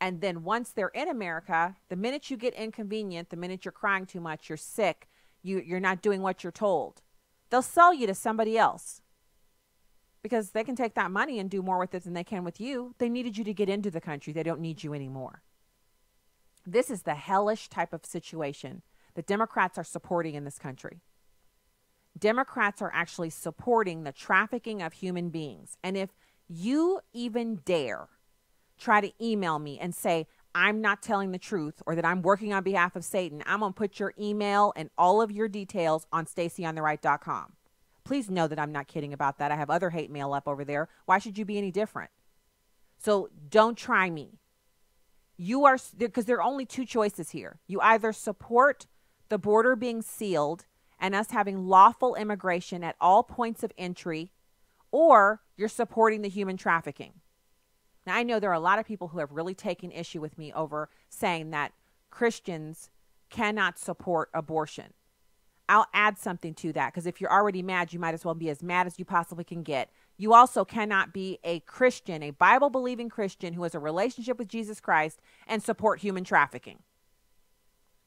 And then once they're in America, the minute you get inconvenient, the minute you're crying too much, you're sick, you're not doing what you're told, they'll sell you to somebody else because they can take that money and do more with it than they can with you. They needed you to get into the country. They don't need you anymore. This is the hellish type of situation that Democrats are supporting in this country. Democrats are actually supporting the trafficking of human beings. And if you even dare try to email me and say, I'm not telling the truth, or that I'm working on behalf of Satan, I'm going to put your email and all of your details on StacyOnTheRight.com. Please know that I'm not kidding about that. I have other hate mail up over there. Why should you be any different? So don't try me. Because there are only 2 choices here. You either support the border being sealed and us having lawful immigration at all points of entry, or you're supporting the human trafficking. Now, I know there are a lot of people who have really taken issue with me over saying that Christians cannot support abortion. I'll add something to that, because if you're already mad, you might as well be as mad as you possibly can get. You also cannot be a Christian, a Bible-believing Christian who has a relationship with Jesus Christ, and support human trafficking.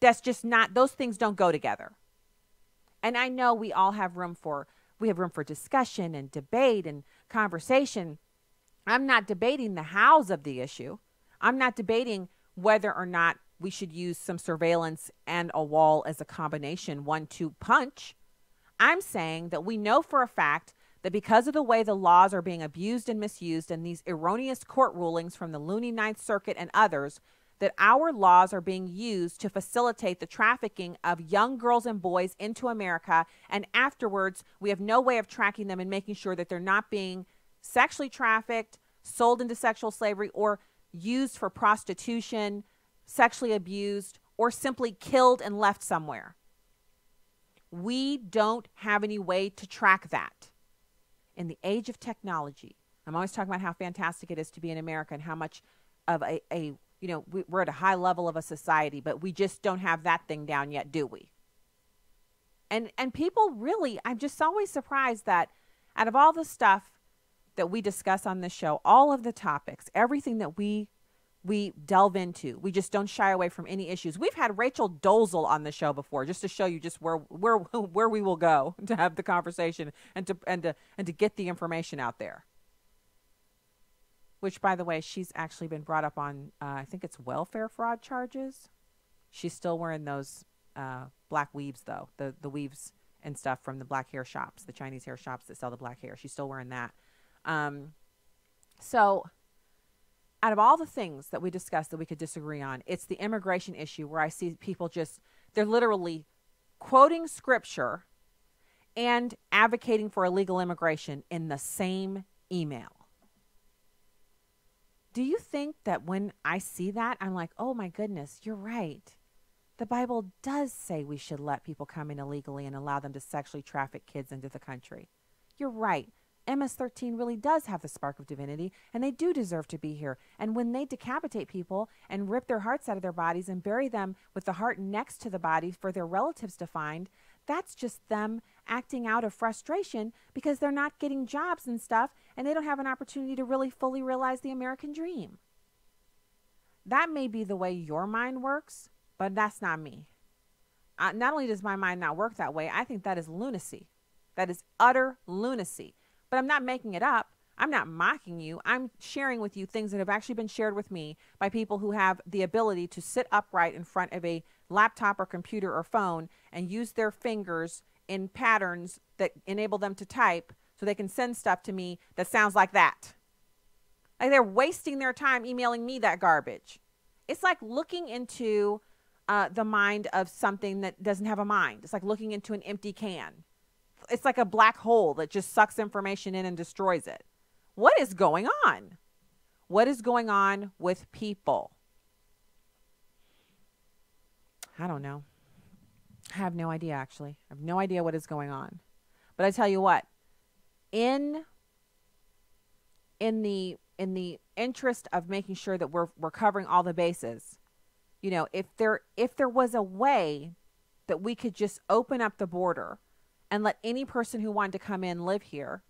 That's just not, those things don't go together. And I know we all have room for discussion and debate and conversation. I'm not debating the hows of the issue. I'm not debating whether or not we should use some surveillance and a wall as a combination 1-2 punch. I'm saying that we know for a fact that because of the way the laws are being abused and misused and these erroneous court rulings from the loony Ninth Circuit and others, that our laws are being used to facilitate the trafficking of young girls and boys into America. And afterwards, we have no way of tracking them and making sure that they're not being sexually trafficked, sold into sexual slavery, or used for prostitution, sexually abused, or simply killed and left somewhere. We don't have any way to track that. In the age of technology, I'm always talking about how fantastic it is to be in America and how much of we're at a high level of a society, but we just don't have that thing down yet, do we? And people really, I'm just always surprised that out of all the stuff that we discuss on this show, all of the topics, everything that we delve into, we just don't shy away from any issues. We've had Rachel Dolezal on the show before, just to show you just where we will go to have the conversation and to get the information out there. Which, by the way, she's actually been brought up on, I think it's welfare fraud charges. She's still wearing those black weaves, though, the weaves and stuff from the black hair shops, the Chinese hair shops that sell the black hair. She's still wearing that. So out of all the things that we discussed that we could disagree on, it's the immigration issue where I see people they're literally quoting scripture and advocating for illegal immigration in the same email. Do you think that when I see that, I'm like, oh my goodness, you're right. The Bible does say we should let people come in illegally and allow them to sexually traffic kids into the country. You're right. MS-13 really does have the spark of divinity, and they do deserve to be here. And when they decapitate people and rip their hearts out of their bodies and bury them with the heart next to the body for their relatives to find, that's just them acting out of frustration because they're not getting jobs and stuff, and they don't have an opportunity to really fully realize the American dream. That may be the way your mind works, but that's not me. Not only does my mind not work that way, I think that is lunacy. That is utter lunacy. But I'm not making it up. I'm not mocking you. I'm sharing with you things that have actually been shared with me by people who have the ability to sit upright in front of a laptop or computer or phone and use their fingers in patterns that enable them to type so they can send stuff to me that sounds like that. Like they're wasting their time emailing me that garbage. It's like looking into the mind of something that doesn't have a mind. It's like looking into an empty can. It's like a black hole that just sucks information in and destroys it. What is going on? What is going on with people? I don't know. I have no idea, actually. I have no idea what is going on. But I tell you what, in the interest of making sure that we're covering all the bases, you know, if there was a way that we could just open up the border and let any person who wanted to come in live here,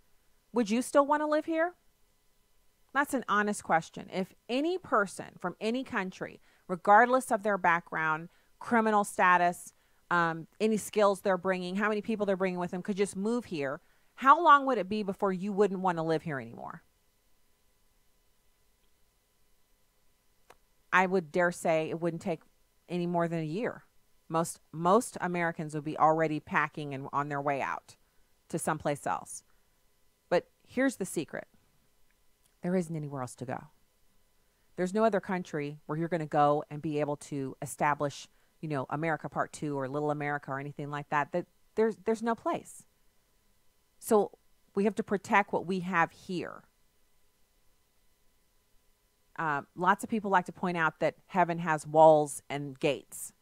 would you still want to live here? That's an honest question. If any person from any country, regardless of their background, criminal status, any skills they're bringing, how many people they're bringing with them, could just move here, how long would it be before you wouldn't want to live here anymore? I would dare say it wouldn't take any more than a year. Most Americans would be already packing and on their way out to someplace else. But here's the secret. There isn't anywhere else to go. There's no other country where you're going to go and be able to establish, you know, America Part 2 or Little America or anything like that. There's no place. So we have to protect what we have here. Lots of people like to point out that heaven has walls and gates.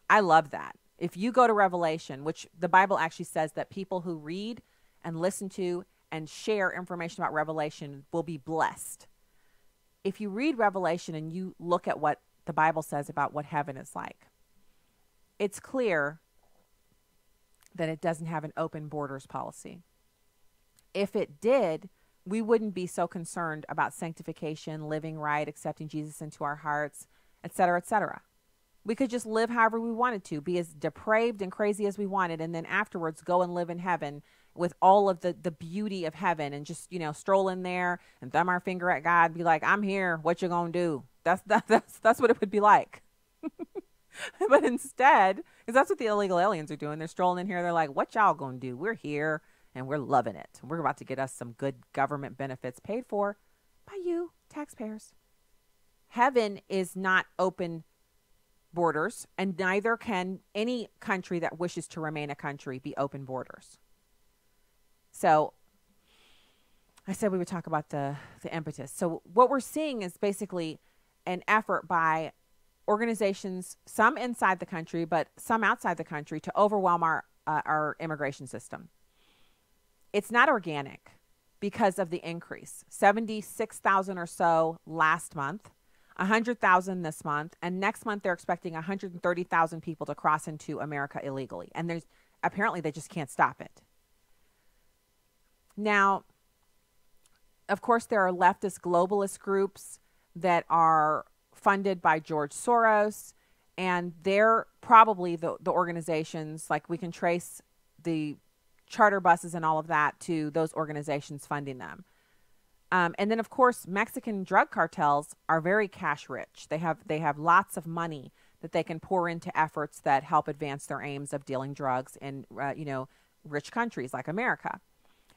I love that. If you go to Revelation, which the Bible actually says that people who read and listen to and share information about Revelation will be blessed. If you read Revelation and you look at what the Bible says about what heaven is like, it's clear that it doesn't have an open borders policy. If it did, we wouldn't be so concerned about sanctification, living right, accepting Jesus into our hearts, etc., etc. We could just live however we wanted to, be as depraved and crazy as we wanted, and then afterwards go and live in heaven with all of the beauty of heaven and just, you know, stroll in there and thumb our finger at God, be like, I'm here, what you gonna do? That's what it would be like. But instead, because that's what the illegal aliens are doing, they're strolling in here, they're like, what y'all gonna do? We're here, and we're loving it. We're about to get us some good government benefits paid for by you, taxpayers. Heaven is not open borders, and neither can any country that wishes to remain a country be open borders. So I said we would talk about the impetus. So what we're seeing is basically an effort by organizations, some inside the country, but some outside the country, to overwhelm our immigration system. It's not organic because of the increase. 76,000 or so last month, 100,000 this month, and next month they're expecting 130,000 people to cross into America illegally. And apparently they just can't stop it. Now, of course, there are leftist globalist groups that are funded by George Soros, and they're probably the organizations, like we can trace the charter buses and all of that to those organizations funding them. And then, of course, Mexican drug cartels are very cash rich. They have lots of money that they can pour into efforts that help advance their aims of dealing drugs in rich countries like America.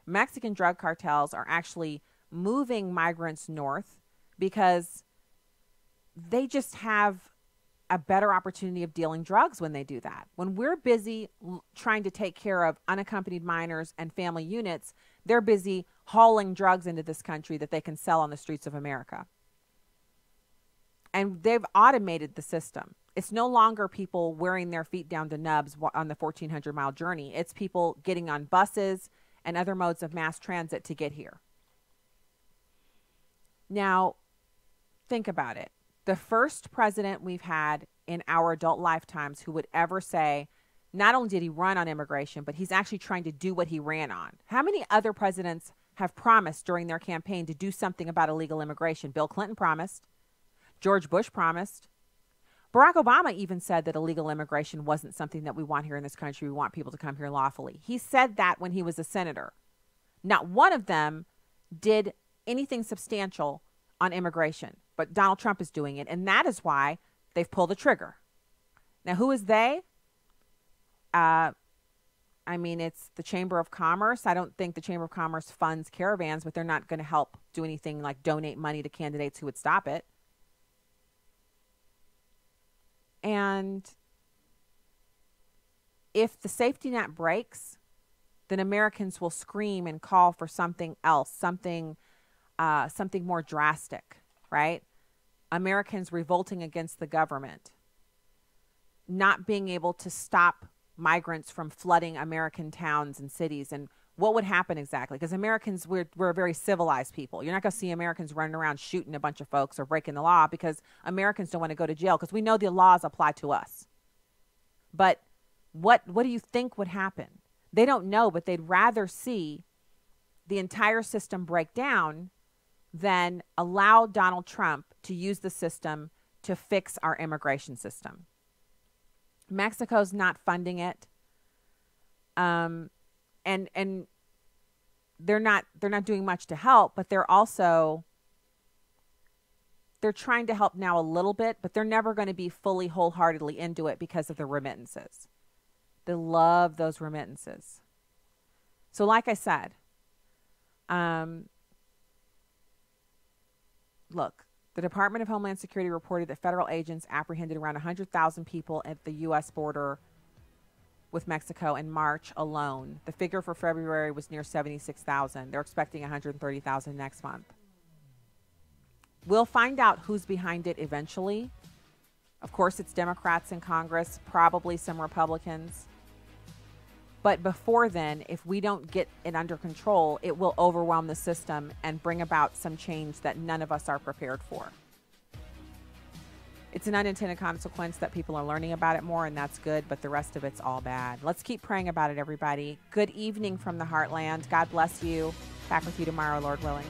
Mexican drug cartels are actually moving migrants north because they just have a better opportunity of dealing drugs when they do that. When we're busy trying to take care of unaccompanied minors and family units, they're busy hauling drugs into this country that they can sell on the streets of America. And they've automated the system. It's no longer people wearing their feet down to nubs on the 1,400-mile journey. It's people getting on buses and other modes of mass transit to get here. Now, think about it. The first president we've had in our adult lifetimes who would ever say, not only did he run on immigration, but he's actually trying to do what he ran on. How many other presidents have promised during their campaign to do something about illegal immigration? Bill Clinton promised. George Bush promised. Barack Obama even said that illegal immigration wasn't something that we want here in this country. We want people to come here lawfully. He said that when he was a senator. Not one of them did anything substantial on immigration, but Donald Trump is doing it, and that is why they've pulled the trigger. Now, who is they? It's the Chamber of Commerce. I don't think the Chamber of Commerce funds caravans, but they're not going to help do anything like donate money to candidates who would stop it. And if the safety net breaks, then Americans will scream and call for something else, something more drastic, right? Americans revolting against the government, not being able to stop migrants from flooding American towns and cities. And what would happen exactly? Because Americans, we're a very civilized people. You're not going to see Americans running around shooting a bunch of folks or breaking the law, because Americans don't want to go to jail, because we know the laws apply to us. But what do you think would happen? They don't know, but they'd rather see the entire system break down than allow Donald Trump to use the system to fix our immigration system. Mexico's not funding it. And they're not doing much to help, but they're trying to help now a little bit, but they're never going to be fully wholeheartedly into it because of the remittances. They love those remittances. So like I said, look, the Department of Homeland Security reported that federal agents apprehended around 100,000 people at the U.S. border with Mexico in March alone. The figure for February was near 76,000. They're expecting 130,000 next month. We'll find out who's behind it eventually. Of course, it's Democrats in Congress, probably some Republicans. But before then, if we don't get it under control, it will overwhelm the system and bring about some change that none of us are prepared for. It's an unintended consequence that people are learning about it more, and that's good, but the rest of it's all bad. Let's keep praying about it, everybody. Good evening from the Heartland. God bless you. Back with you tomorrow, Lord willing.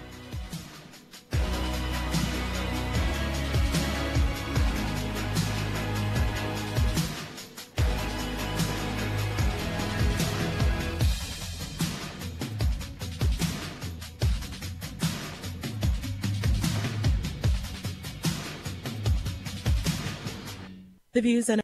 The views and